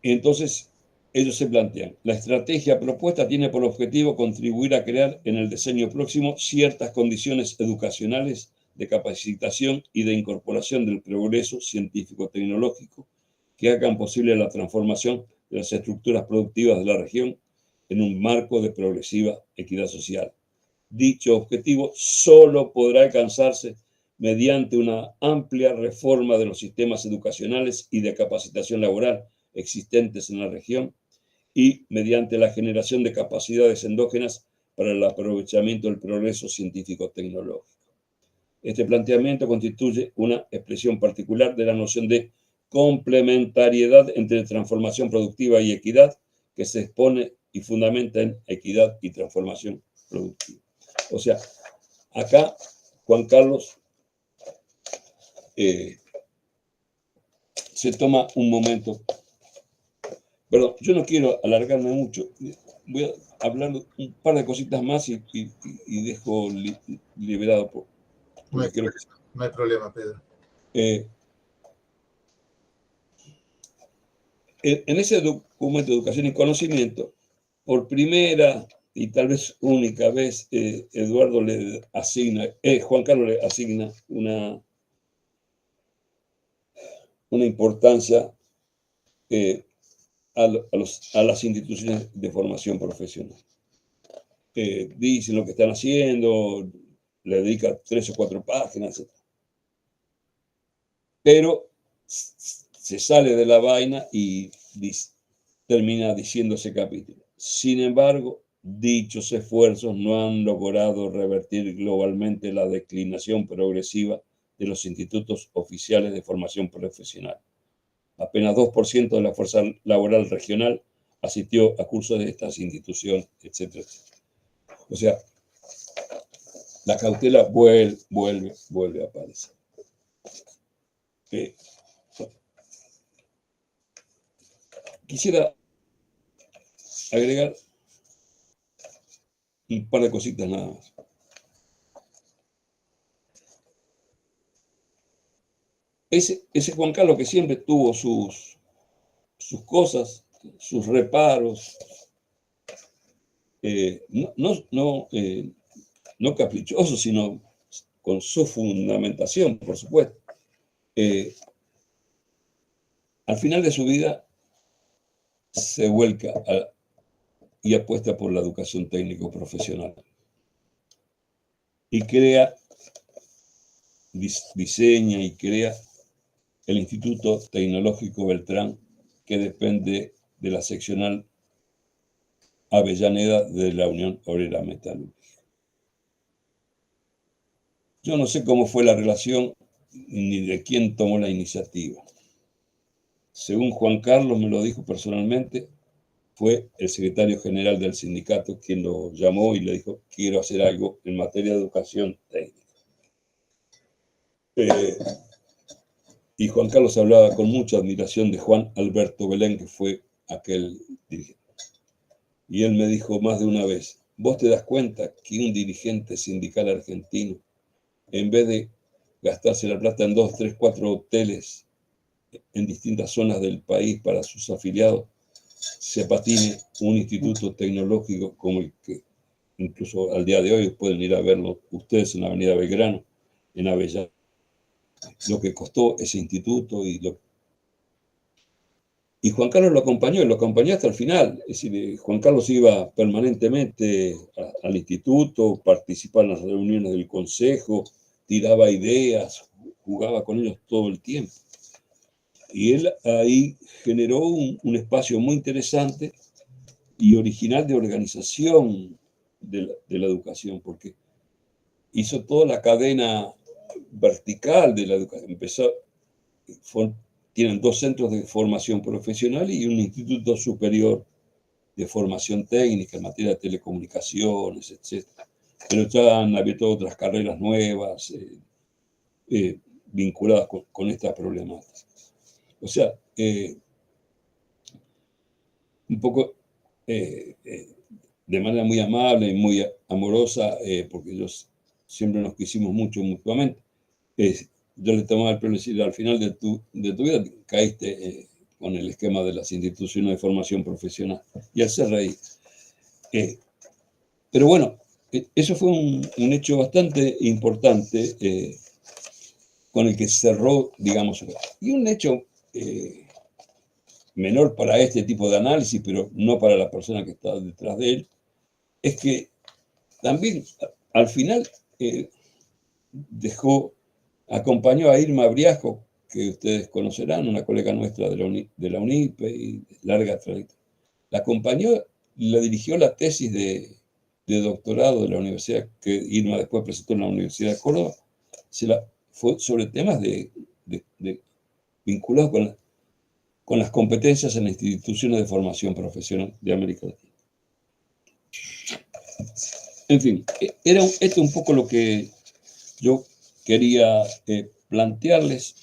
Entonces, ellos se plantean, la estrategia propuesta tiene por objetivo contribuir a crear en el diseño próximo ciertas condiciones educacionales de capacitación y de incorporación del progreso científico-tecnológico que hagan posible la transformación de las estructuras productivas de la región en un marco de progresiva equidad social. Dicho objetivo solo podrá alcanzarse mediante una amplia reforma de los sistemas educacionales y de capacitación laboral existentes en la región y mediante la generación de capacidades endógenas para el aprovechamiento del progreso científico-tecnológico. Este planteamiento constituye una expresión particular de la noción de complementariedad entre transformación productiva y equidad, que se expone y fundamenta en equidad y transformación productiva. O sea, acá Juan Carlos se toma un momento. Perdón, yo no quiero alargarme mucho. Voy a hablar un par de cositas más y dejo liberado. No hay problema, Pedro. En ese documento de educación y conocimiento, por primera y tal vez única vez, Juan Carlos le asigna una importancia a las instituciones de formación profesional. Dicen lo que están haciendo, le dedica 3 o 4 páginas, etc. Pero se sale de la vaina y termina diciendo ese capítulo. Sin embargo, dichos esfuerzos no han logrado revertir globalmente la declinación progresiva de los institutos oficiales de formación profesional. Apenas 2% de la fuerza laboral regional asistió a cursos de estas instituciones, etc. O sea, la cautela vuelve a aparecer. Quisiera agregar un par de cositas nada más. Ese Juan Carlos que siempre tuvo sus cosas, sus reparos, no caprichosos, sino con su fundamentación, por supuesto. Al final de su vida se vuelca y apuesta por la educación técnico profesional y diseña y crea el Instituto Tecnológico Beltrán, que depende de la seccional Avellaneda de la Unión Obrera Metalúrgica. Yo no sé cómo fue la relación ni de quién tomó la iniciativa. Según Juan Carlos me lo dijo personalmente, fue el secretario general del sindicato quien lo llamó y le dijo, quiero hacer algo en materia de educación técnica. Y Juan Carlos hablaba con mucha admiración de Juan Alberto Belén, que fue aquel dirigente. Y él me dijo más de una vez, ¿vos te das cuenta que un dirigente sindical argentino, en vez de gastarse la plata en 2, 3, 4 hoteles en distintas zonas del país para sus afiliados, se patine un instituto tecnológico como el que incluso al día de hoy pueden ir a verlo ustedes en la Avenida Belgrano, en Avellaneda, lo que costó ese instituto y Juan Carlos lo acompañó hasta el final. Es decir, Juan Carlos iba permanentemente al instituto, participaba en las reuniones del consejo, tiraba ideas, jugaba con ellos todo el tiempo. Y él ahí generó un espacio muy interesante y original de organización de la educación, porque hizo toda la cadena vertical de la educación. Tienen 2 centros de formación profesional y un instituto superior de formación técnica en materia de telecomunicaciones, etc. Pero ya han abierto otras carreras nuevas vinculadas con esta problemática. O sea, un poco de manera muy amable y muy amorosa, porque ellos siempre nos quisimos mucho mutuamente. Yo le tomaba el pelo y decir, al final de tu vida caíste con el esquema de las instituciones de formación profesional. Y él se reía. Pero bueno, eso fue un hecho bastante importante con el que cerró, digamos, y un hecho menor para este tipo de análisis, pero no para la persona que está detrás de él, es que también al final acompañó a Irma Briasco, que ustedes conocerán, una colega nuestra de la UNIPE y larga trayectoria. La acompañó, le dirigió la tesis de doctorado de la universidad, que Irma después presentó en la Universidad de Córdoba, fue sobre temas vinculados con las competencias en las instituciones de formación profesional de América Latina. En fin, esto es un poco lo que yo quería plantearles,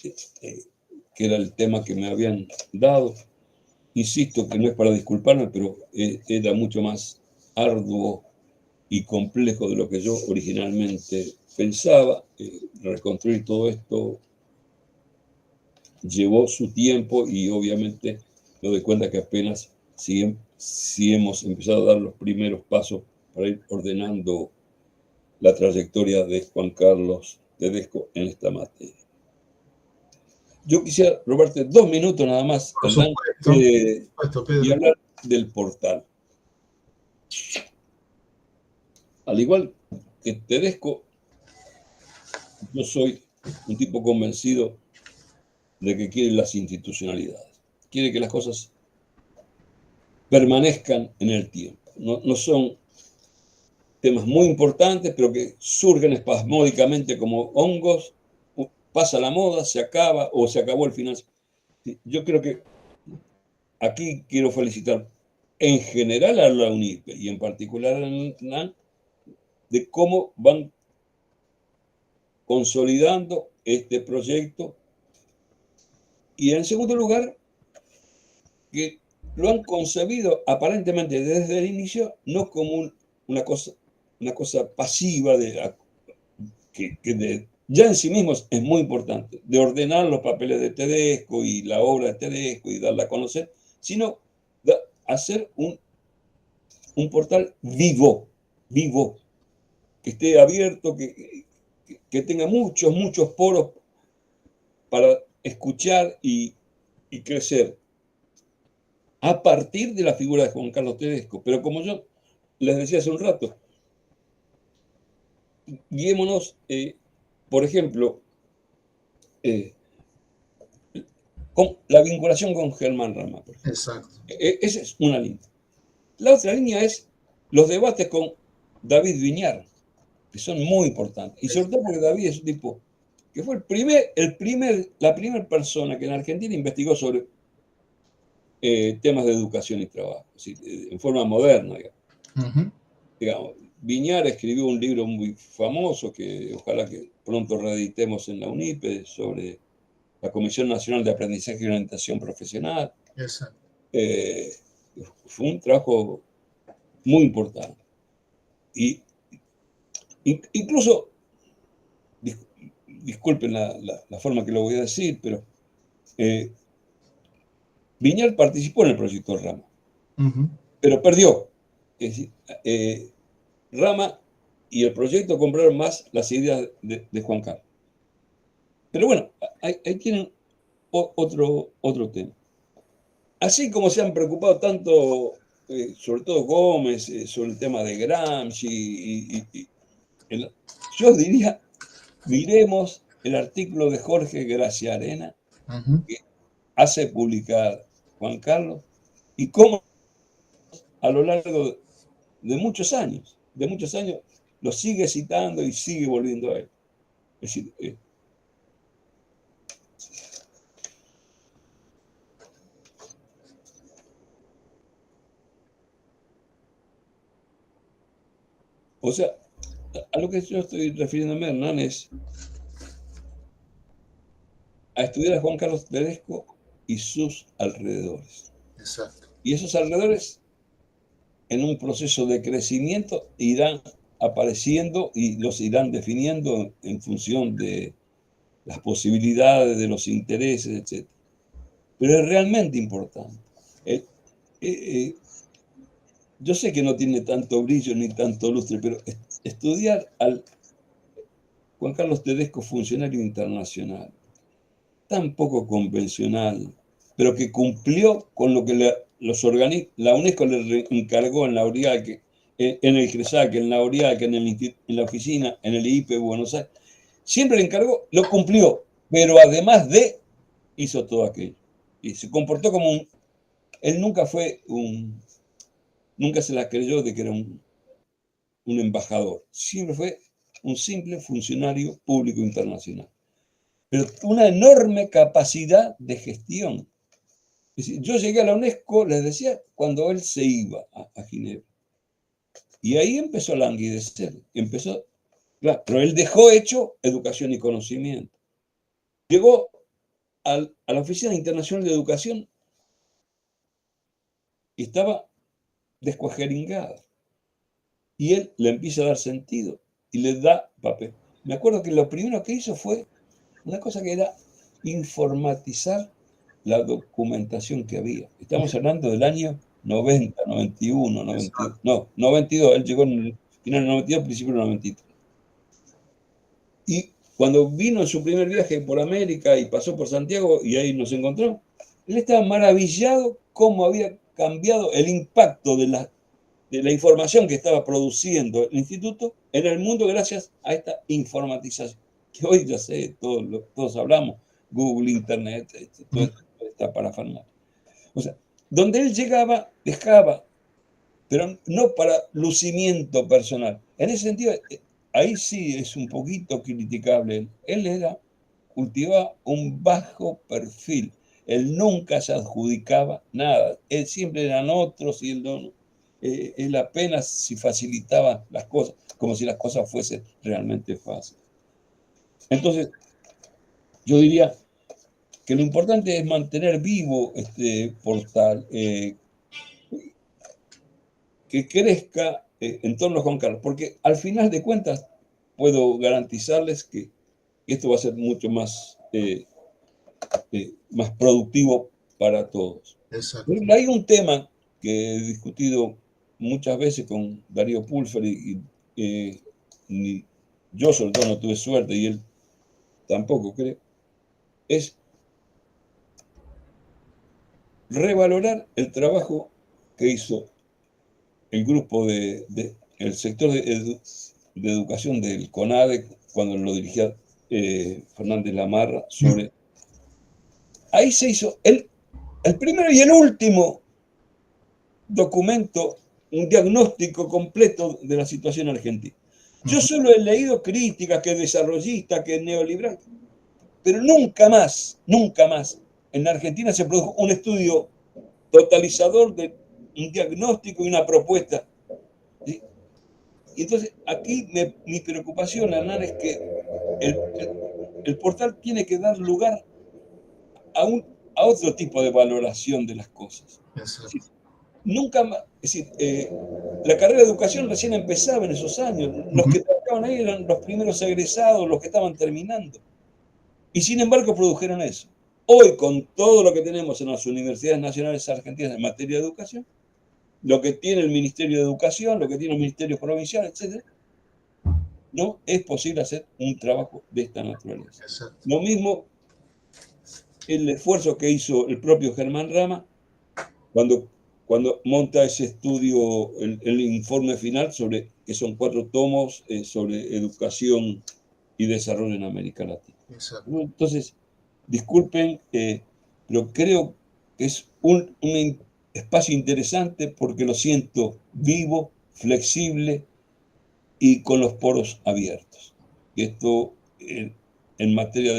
que era el tema que me habían dado. Insisto que no es para disculparme, pero era mucho más arduo y complejo de lo que yo originalmente pensaba. Reconstruir todo esto llevó su tiempo y obviamente me doy cuenta que apenas si hemos empezado a dar los primeros pasos para ir ordenando la trayectoria de Juan Carlos Tedesco en esta materia. Yo quisiera robarte 2 minutos nada más, Por Hernán, supuesto, Pedro. y hablar del portal. Al igual que Tedesco, yo soy un tipo convencido de que quiere las institucionalidades, quiere que las cosas permanezcan en el tiempo. No son temas muy importantes, pero que surgen espasmódicamente como hongos, pasa la moda, se acaba o se acabó el final. Yo creo que aquí quiero felicitar en general a la UNIPE y en particular a la UNAM de cómo van consolidando este proyecto y en segundo lugar que lo han concebido aparentemente desde el inicio no como una cosa pasiva que ya en sí mismo es muy importante, de ordenar los papeles de Tedesco y la obra de Tedesco y darla a conocer, sino de hacer un portal vivo, que esté abierto, que tenga muchos poros para escuchar y crecer a partir de la figura de Juan Carlos Tedesco. Pero como yo les decía hace un rato, guiémonos, por ejemplo, con la vinculación con Germán Rama. Exacto. Esa es una línea. La otra línea es los debates con David Viñar, que son muy importantes. Y sobre todo porque David es un tipo que fue la primera persona que en Argentina investigó sobre temas de educación y trabajo, en forma moderna. Digamos, Viñar escribió un libro muy famoso que ojalá que pronto reeditemos en la UNIPE sobre la Comisión Nacional de Aprendizaje y Orientación Profesional. Exacto. Fue un trabajo muy importante. Y incluso, disculpen la forma que lo voy a decir, pero Viñar participó en el proyecto Rama. pero perdió. Es decir, Rama y el proyecto compraron más las ideas de Juan Carlos. Pero bueno, ahí tienen otro tema. Así como se han preocupado tanto, sobre todo Gómez, sobre el tema de Gramsci, yo diría, miremos el artículo de Jorge Graciarena que hace publicar Juan Carlos y cómo a lo largo de muchos años, lo sigue citando y sigue volviendo a él. Es decir, o sea, a lo que yo estoy refiriéndome, Hernán, es a estudiar a Juan Carlos Tedesco y sus alrededores. Exacto. Y esos alrededores, en un proceso de crecimiento, irán apareciendo y los irán definiendo en función de las posibilidades, de los intereses, etc. Pero es realmente importante. Yo sé que no tiene tanto brillo ni tanto lustre, pero estudiar al Juan Carlos Tedesco, funcionario internacional, tan poco convencional, pero que cumplió con lo que la UNESCO le encargó en la ORIAC, en el CRESAC, en la ORIAC, en la oficina, en el IPE Buenos Aires. Siempre le encargó, lo cumplió, pero además hizo todo aquello. Y se comportó como él nunca nunca se la creyó de que era un embajador. Siempre fue un simple funcionario público internacional. Pero una enorme capacidad de gestión. Es decir, yo llegué a la UNESCO, les decía, cuando él se iba a Ginebra. Y ahí empezó a languidecer. Claro, pero él dejó hecho educación y conocimiento. Llegó a la Oficina Internacional de Educación y estaba descuajeringada. Y él le empieza a dar sentido y le da papel. Me acuerdo que lo primero que hizo fue una cosa que era informatizar la documentación que había. Estamos hablando del año 90, 91, 92. No, 92. Él llegó en el final del 92, principio del 93. Y cuando vino en su primer viaje por América y pasó por Santiago y ahí nos encontró, él estaba maravillado cómo había cambiado el impacto de la información que estaba produciendo el instituto en el mundo gracias a esta informatización. Que hoy ya sé, todos hablamos, Google, Internet, toda esta parafernalia. O sea, donde él llegaba, dejaba, pero no para lucimiento personal. En ese sentido, ahí sí es un poquito criticable. Él cultivaba un bajo perfil. Él nunca se adjudicaba nada. Él siempre eran otros y él no. Él apenas si facilitaba las cosas, como si las cosas fuesen realmente fáciles. Entonces, yo diría que lo importante es mantener vivo este portal, que crezca en torno a Juan Carlos, porque al final de cuentas puedo garantizarles que esto va a ser mucho más productivo para todos. Exacto. Hay un tema que he discutido muchas veces con Darío Pulfer y yo sobre todo no tuve suerte y él tampoco creo, es revalorar el trabajo que hizo el grupo el sector de educación del CONADE cuando lo dirigía Fernández Lamarra sobre... Ahí se hizo el primero y el último documento, un diagnóstico completo de la situación argentina. Yo solo he leído críticas que desarrollista, que neoliberal, pero nunca más en la Argentina se produjo un estudio totalizador de un diagnóstico y una propuesta. ¿Sí? Y entonces aquí mi preocupación, Hernán, es que el portal tiene que dar lugar a otro tipo de valoración de las cosas. Es decir, nunca más, es decir, la carrera de educación recién empezaba en esos años. Los que trabajaban ahí eran los primeros egresados, los que estaban terminando. Y sin embargo produjeron eso. Hoy, con todo lo que tenemos en las universidades nacionales argentinas en materia de educación, lo que tiene el Ministerio de Educación, lo que tiene el Ministerio Provincial, etc. No es posible hacer un trabajo de esta naturaleza. Exacto. Lo mismo el esfuerzo que hizo el propio Germán Rama cuando monta ese estudio, el informe final, que son 4 tomos sobre educación y desarrollo en América Latina. Exacto. Entonces, disculpen, pero creo que es un espacio interesante porque lo siento vivo, flexible y con los poros abiertos. Esto en materia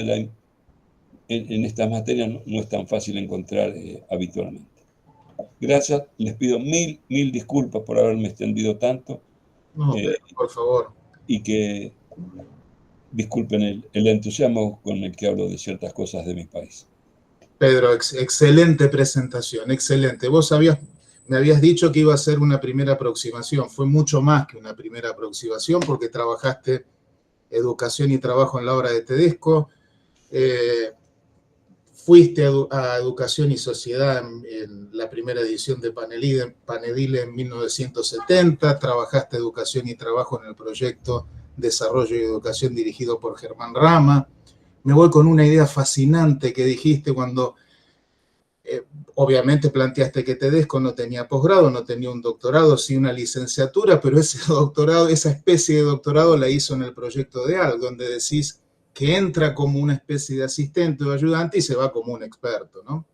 en estas materias no es tan fácil encontrar habitualmente. Gracias, les pido mil disculpas por haberme extendido tanto. No, Pedro, por favor. Y que disculpen el entusiasmo con el que hablo de ciertas cosas de mi país. Pedro, excelente presentación, excelente. Me habías dicho que iba a ser una primera aproximación. Fue mucho más que una primera aproximación porque trabajaste educación y trabajo en la obra de Tedesco. Fuiste a Educación y Sociedad en la primera edición de Panedile en 1970. Trabajaste Educación y Trabajo en el proyecto Desarrollo y Educación dirigido por Germán Rama. Me voy con una idea fascinante que dijiste cuando obviamente planteaste que Tedesco no tenía posgrado, no tenía un doctorado, sí una licenciatura, pero ese doctorado, esa especie de doctorado la hizo en el proyecto de ALG, donde decís que entra como una especie de asistente o ayudante y se va como un experto, ¿no?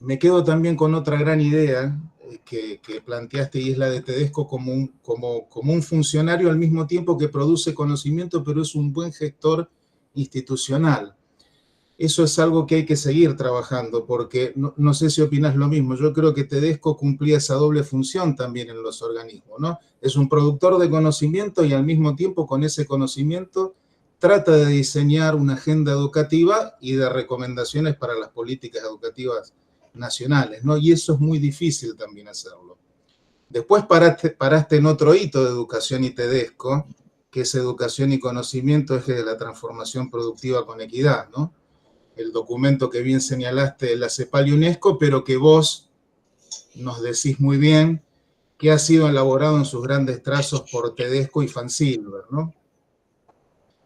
Me quedo también con otra gran idea que planteaste y es la de Tedesco como un funcionario al mismo tiempo que produce conocimiento, pero es un buen gestor institucional. Eso es algo que hay que seguir trabajando, porque no sé si opinas lo mismo. Yo creo que Tedesco cumplía esa doble función también en los organismos, ¿no? Es un productor de conocimiento y al mismo tiempo con ese conocimiento trata de diseñar una agenda educativa y de recomendaciones para las políticas educativas nacionales, ¿no? Y eso es muy difícil también hacerlo. Después paraste en otro hito de Educación y Tedesco, que es Educación y Conocimiento, eje de la transformación productiva con equidad, ¿no? El documento que bien señalaste de la CEPAL y UNESCO, pero que vos nos decís muy bien que ha sido elaborado en sus grandes trazos por Tedesco y Fansilver, ¿no?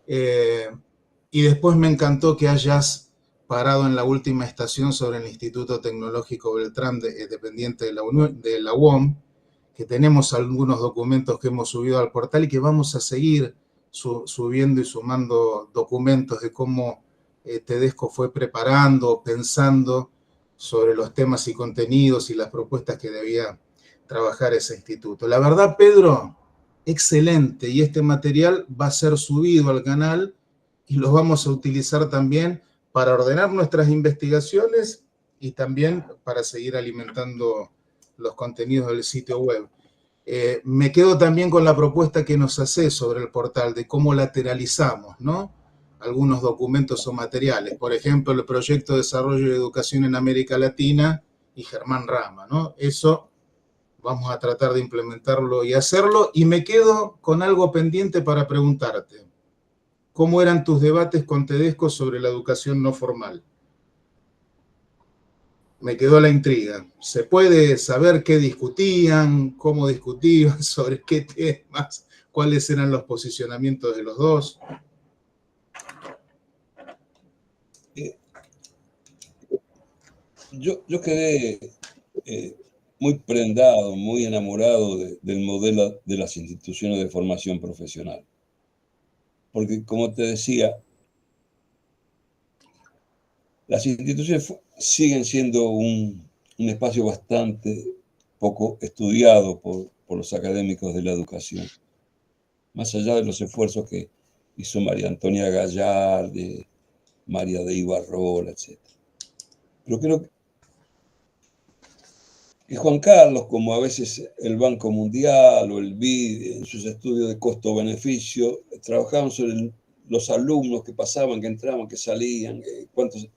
Y después me encantó que hayas parado en la última estación sobre el Instituto Tecnológico Beltrán, dependiente de la UOM, que tenemos algunos documentos que hemos subido al portal y que vamos a seguir subiendo y sumando documentos de cómo Tedesco fue preparando, pensando sobre los temas y contenidos y las propuestas que debía trabajar ese instituto. La verdad, Pedro, excelente, y este material va a ser subido al canal y lo vamos a utilizar también para ordenar nuestras investigaciones y también para seguir alimentando los contenidos del sitio web. Me quedo también con la propuesta que nos hace sobre el portal de cómo lateralizamos, ¿no? Algunos documentos o materiales. Por ejemplo, el proyecto de desarrollo y educación en América Latina y Germán Rama, ¿no? Eso vamos a tratar de implementarlo y hacerlo. Y me quedo con algo pendiente para preguntarte. ¿Cómo eran tus debates con Tedesco sobre la educación no formal? Me quedó la intriga. ¿Se puede saber qué discutían, cómo discutían, sobre qué temas, cuáles eran los posicionamientos de los dos? Yo quedé muy prendado, muy enamorado del modelo de las instituciones de formación profesional. Porque, como te decía, las instituciones siguen siendo un espacio bastante poco estudiado por los académicos de la educación. Más allá de los esfuerzos que hizo María Antonia Gallard, María de Ibarrola, etc. Pero creo que Juan Carlos, como a veces el Banco Mundial o el BID, en sus estudios de costo-beneficio, trabajaban sobre los alumnos que pasaban, que entraban, que salían, cuántos...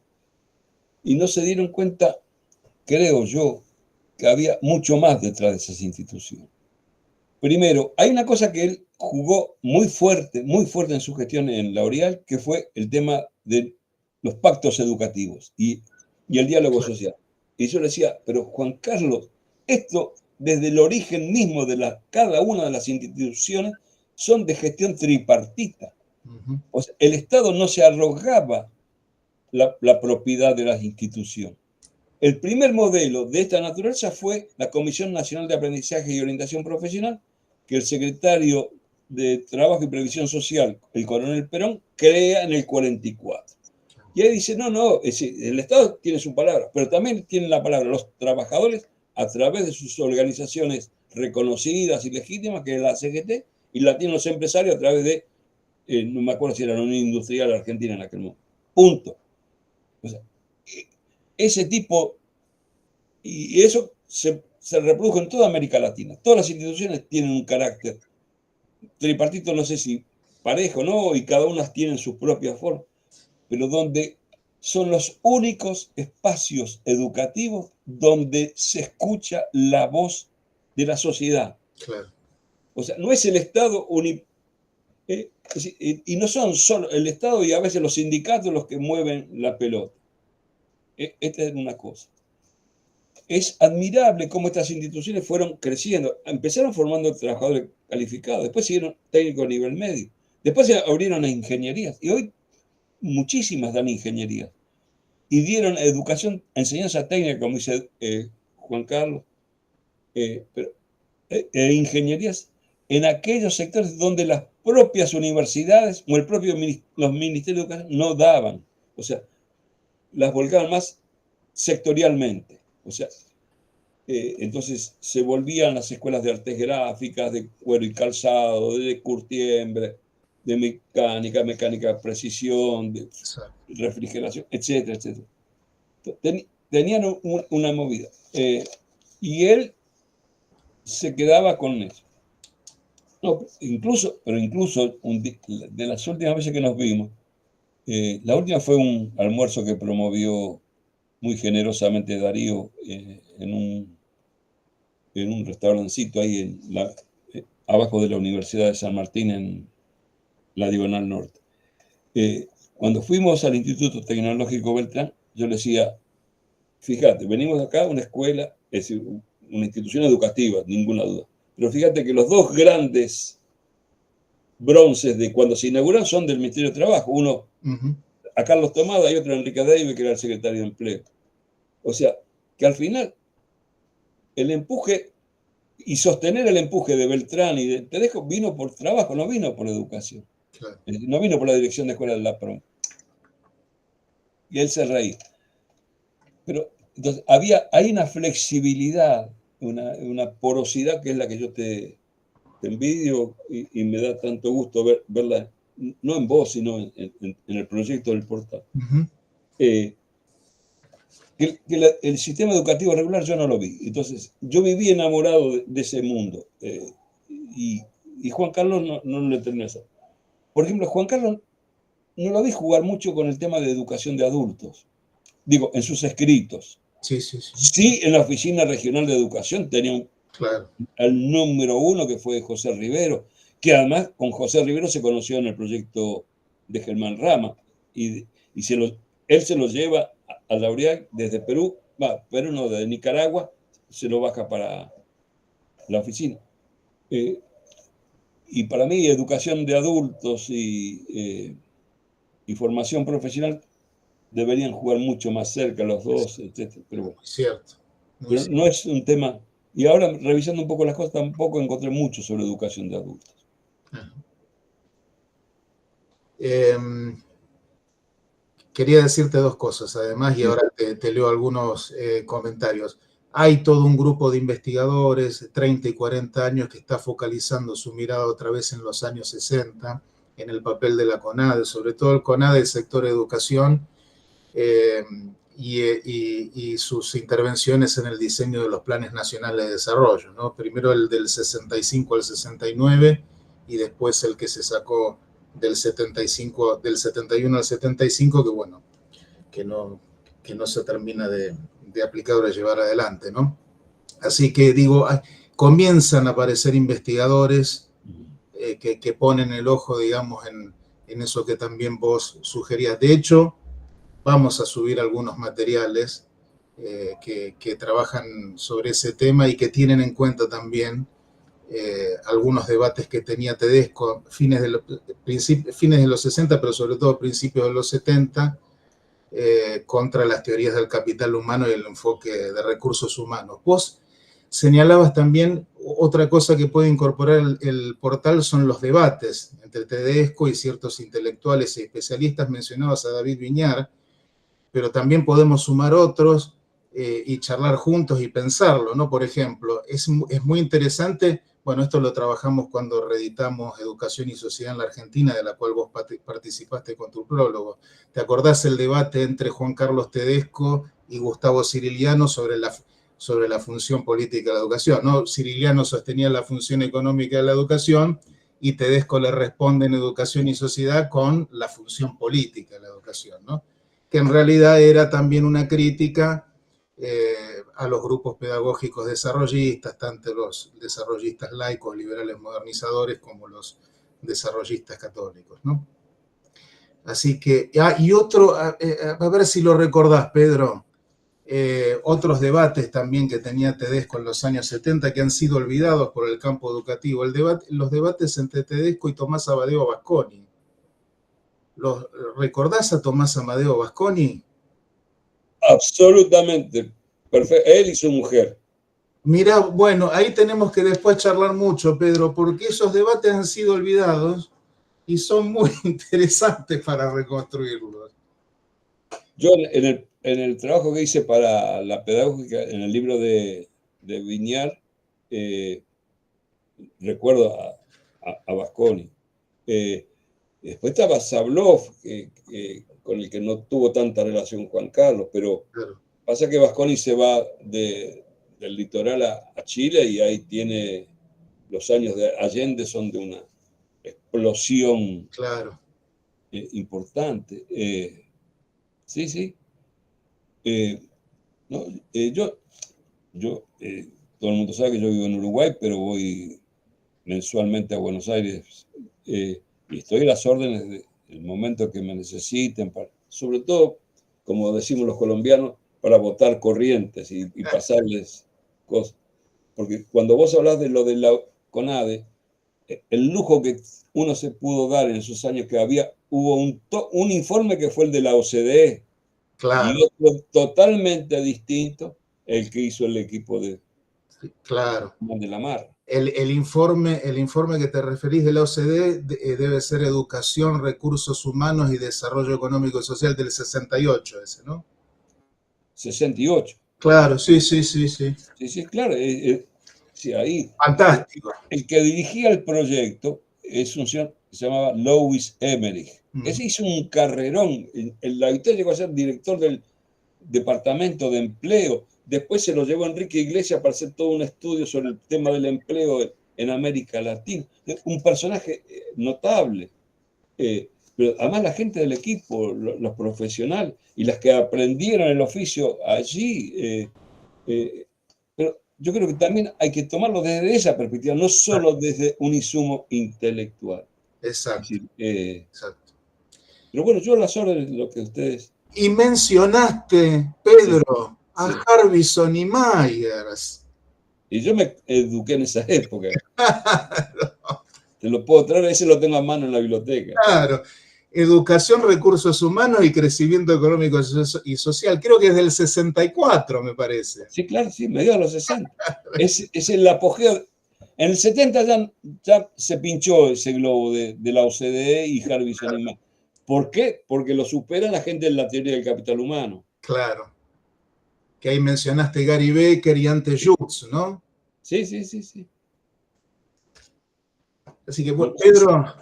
Y no se dieron cuenta, creo yo, que había mucho más detrás de esas instituciones. Primero, hay una cosa que él jugó muy fuerte en su gestión en la L'Oréal, que fue el tema de los pactos educativos y el diálogo social. Y yo le decía, pero Juan Carlos, Esto, desde el origen mismo de cada una de las instituciones, son de gestión tripartita. O sea, el Estado no se arrogaba la propiedad de las instituciones. El primer modelo de esta naturaleza fue la Comisión Nacional de Aprendizaje y Orientación Profesional, que el secretario de Trabajo y Previsión Social, el coronel Perón, crea en el 44. Y ahí dice, no, el Estado tiene su palabra, pero también tienen la palabra los trabajadores a través de sus organizaciones reconocidas y legítimas, que es la CGT, y la tienen los empresarios a través de, no me acuerdo si era la Unión Industrial Argentina en aquel momento. Punto. O sea, ese tipo, y eso se reprodujo en toda América Latina. Todas las instituciones tienen un carácter tripartito, no sé si parejo o no, y cada una tiene sus propias formas, pero donde son los únicos espacios educativos donde se escucha la voz de la sociedad. Claro. O sea, no es el Estado y no son solo el Estado y a veces los sindicatos los que mueven la pelota. Esta es una cosa. Es admirable cómo estas instituciones fueron creciendo. Empezaron formando trabajadores calificados, después siguieron técnicos a nivel medio, después se abrieron a ingenierías y hoy muchísimas dan ingenierías. Y dieron educación, enseñanza técnica, como dice Juan Carlos, pero ingenierías en aquellos sectores donde las propias universidades o los ministerios de educación no daban. O sea, las volcaban más sectorialmente. O sea, entonces se volvían las escuelas de artes gráficas, de cuero y calzado, de curtiembre, de mecánica de precisión, de refrigeración, etcétera, etcétera. Tenían una movida. Y él se quedaba con eso. No, incluso de las últimas veces que nos vimos, la última fue un almuerzo que promovió muy generosamente Darío en un restaurancito ahí abajo de la Universidad de San Martín en la Diagonal Norte. Cuando fuimos al Instituto Tecnológico Beltrán, yo le decía, fíjate, venimos acá a una escuela, es decir, una institución educativa, ninguna duda, pero fíjate que los dos grandes bronces de cuando se inauguran son del Ministerio de Trabajo, uno a Carlos Tomada y otro a Enrique David, que era el secretario de Empleo. O sea, que al final el empuje y sostener el empuje de Beltrán y de Tedejo vino por trabajo, no vino por educación. Claro. No vino por la dirección de escuela de la PROM. Y él se reía. Pero entonces, hay una flexibilidad, una porosidad que es la que yo te envidio y me da tanto gusto verla, no en vos, sino en el proyecto del portal. El sistema educativo regular yo no lo vi. Entonces, yo viví enamorado de ese mundo. Y Juan Carlos no lo terminó eso. Por ejemplo, Juan Carlos no lo vi jugar mucho con el tema de educación de adultos. Digo, en sus escritos. Sí, en la Oficina Regional de Educación tenía al número 1, que fue José Rivero, que además con José Rivero se conoció en el proyecto de Germán Rama. Y él se lo lleva a Laureac desde Perú, Perú no, desde Nicaragua, se lo baja para la oficina. Y para mí, educación de adultos y formación profesional deberían jugar mucho más cerca los dos, etc. Pero bueno. Cierto. Pero no es un tema. Y ahora, revisando un poco las cosas, tampoco encontré mucho sobre educación de adultos. Quería decirte dos cosas, además, y ahora te leo algunos comentarios. Hay todo un grupo de investigadores, 30 y 40 años, que está focalizando su mirada otra vez en los años 60, en el papel de la CONADE, sobre todo el CONADE, el sector de educación, y sus intervenciones en el diseño de los planes nacionales de desarrollo, ¿no? Primero el del 65 al 69 y después el que se sacó del 71 al 75, que bueno, que no se termina de aplicar o de llevar adelante, ¿no? Así que digo, comienzan a aparecer investigadores que ponen el ojo, digamos, en eso que también vos sugerías. De hecho, vamos a subir algunos materiales que trabajan sobre ese tema y que tienen en cuenta también algunos debates que tenía Tedesco fines de los 60, pero sobre todo principios de los 70, contra las teorías del capital humano y el enfoque de recursos humanos. Vos señalabas también otra cosa que puede incorporar el portal son los debates entre Tedesco y ciertos intelectuales y especialistas. Mencionabas a David Viñar, pero también podemos sumar otros y charlar juntos y pensarlo, ¿no? Por ejemplo, es muy interesante, bueno, esto lo trabajamos cuando reeditamos Educación y Sociedad en la Argentina, de la cual vos participaste con tu prólogo. ¿Te acordás el debate entre Juan Carlos Tedesco y Gustavo Ciriliano sobre la función política de la educación, ¿no? Ciriliano sostenía la función económica de la educación y Tedesco le responde en Educación y Sociedad con la función política de la educación, ¿no? Que en realidad era también una crítica a los grupos pedagógicos desarrollistas, tanto los desarrollistas laicos, liberales modernizadores, como los desarrollistas católicos, ¿no? Así que, y otro, a ver si lo recordás, Pedro, otros debates también que tenía Tedesco en los años 70 que han sido olvidados por el campo educativo, los debates entre Tedesco y Tomás Amadeo Basconi. ¿Recordás a Tomás Amadeo Basconi? Absolutamente. Perfecto. Él y su mujer. Mirá, bueno, ahí tenemos que después charlar mucho, Pedro, porque esos debates han sido olvidados y son muy interesantes para reconstruirlos. Yo en el trabajo que hice para la pedagógica, en el libro de Viñar, recuerdo a Basconi. Después estaba Sablov, con el que no tuvo tanta relación Juan Carlos, pero Claro. pasa que Basconi se va del litoral a Chile y ahí tiene los años de Allende, son de una explosión Claro. importante. Sí, sí. No, todo el mundo sabe que yo vivo en Uruguay, pero voy mensualmente a Buenos Aires y estoy a las órdenes del momento que me necesiten, sobre todo, como decimos los colombianos, para votar corrientes y pasarles cosas. Porque cuando vos hablas de lo de la CONADE, el lujo que uno se pudo dar en esos años que hubo un informe que fue el de la OCDE, Claro. y otro totalmente distinto, el que hizo el equipo de la Mar. El informe que te referís de la OCDE debe ser Educación, Recursos Humanos y Desarrollo Económico y Social del 68, ese, ¿no? 68. Claro, sí, sí, sí, sí. Sí, sí, claro. Sí, ahí. Fantástico. El que dirigía el proyecto es un señor que se llamaba Louis Emerich. Ese hizo un carrerón. En la UIT llegó a ser director del Departamento de Empleo. Después se lo llevó Enrique Iglesias para hacer todo un estudio sobre el tema del empleo en América Latina. Un personaje notable. Pero además la gente del equipo, los profesionales y las que aprendieron el oficio allí. Pero yo creo que también hay que tomarlo desde esa perspectiva, no solo desde un insumo intelectual. Exacto. Es decir, exacto. Pero bueno, yo a las órdenes de lo que ustedes... Y mencionaste, Pedro, a Harbison y Myers. Y yo me eduqué en esa época. Te lo puedo traer, ese lo tengo a mano en la biblioteca. Claro. Educación, Recursos Humanos y Crecimiento Económico y Social. Creo que es del 64, me parece. Sí, claro, sí, mediados de los 60. Es el apogeo. En el 70 ya se pinchó ese globo de la OCDE y Harbison y Myers. ¿Por qué? Porque lo supera la gente en la teoría del capital humano. Claro. Que ahí mencionaste Gary Becker y Ante Jux, ¿no? Sí, sí, sí, sí. Así que, bueno, Pedro,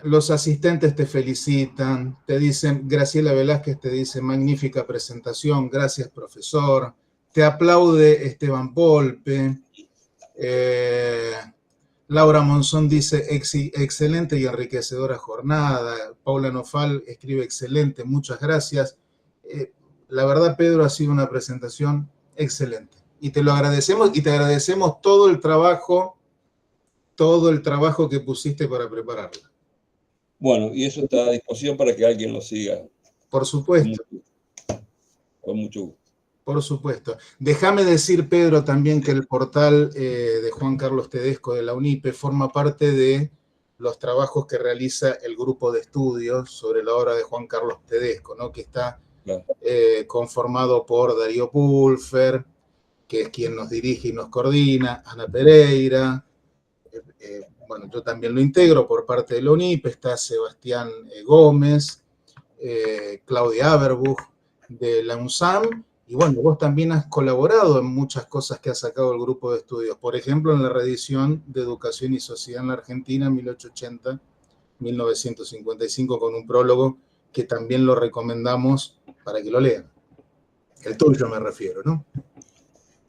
los asistentes te felicitan, te dicen, Graciela Velázquez te dice, magnífica presentación, gracias, profesor. Te aplaude Esteban Polpe. Laura Monzón dice, excelente y enriquecedora jornada. Paula Nofal escribe, excelente, muchas gracias. La verdad, Pedro, ha sido una presentación excelente. Y te lo agradecemos y te agradecemos todo el trabajo que pusiste para prepararla. Bueno, y eso está a disposición para que alguien lo siga. Por supuesto. Con mucho gusto. Por supuesto. Déjame decir, Pedro, también que el portal de Juan Carlos Tedesco de la UNIPE forma parte de los trabajos que realiza el grupo de estudios sobre la obra de Juan Carlos Tedesco, ¿no? Que está conformado por Darío Pulfer, que es quien nos dirige y nos coordina, Ana Pereira, bueno, yo también lo integro por parte de la UNIPE, está Sebastián Gómez, Claudia Aberbuch de la UNSAM, y bueno, vos también has colaborado en muchas cosas que ha sacado el grupo de estudios, por ejemplo, en la reedición de Educación y Sociedad en la Argentina, 1880-1955, con un prólogo que también lo recomendamos para que lo lean. El tuyo me refiero, ¿no?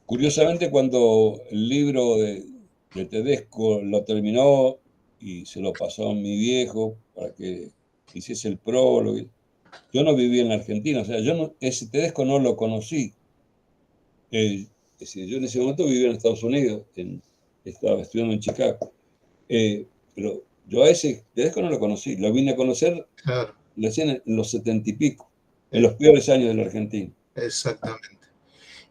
Curiosamente, cuando el libro de Tedesco lo terminó y se lo pasó a mi viejo para que hiciese el prólogo, yo no vivía en la Argentina, o sea, ese Tedesco no lo conocí. Es decir, yo en ese momento vivía en Estados Unidos, estaba estudiando en Chicago. Pero yo a ese Tedesco no lo conocí, lo vine a conocer recién en los 70 y pico, en los peores años de la Argentina. Exactamente.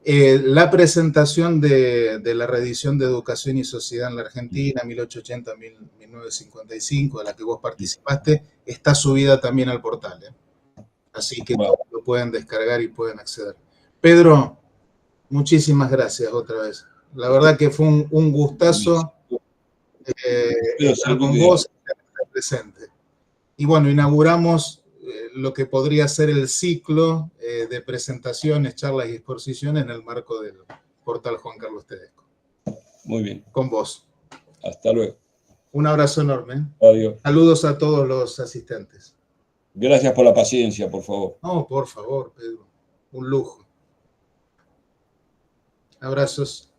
La presentación de la reedición de Educación y Sociedad en la Argentina, 1880-1955, de la que vos participaste, está subida también al portal. Así que todos lo pueden descargar y pueden acceder. Pedro, muchísimas gracias otra vez. La verdad que fue un gustazo estar con vos y estar presente. Y bueno, inauguramos lo que podría ser el ciclo de presentaciones, charlas y exposiciones en el marco del portal Juan Carlos Tedesco. Muy bien. Con vos. Hasta luego. Un abrazo enorme. Adiós. Saludos a todos los asistentes. Gracias por la paciencia, por favor. No, por favor, Pedro. Un lujo. Abrazos.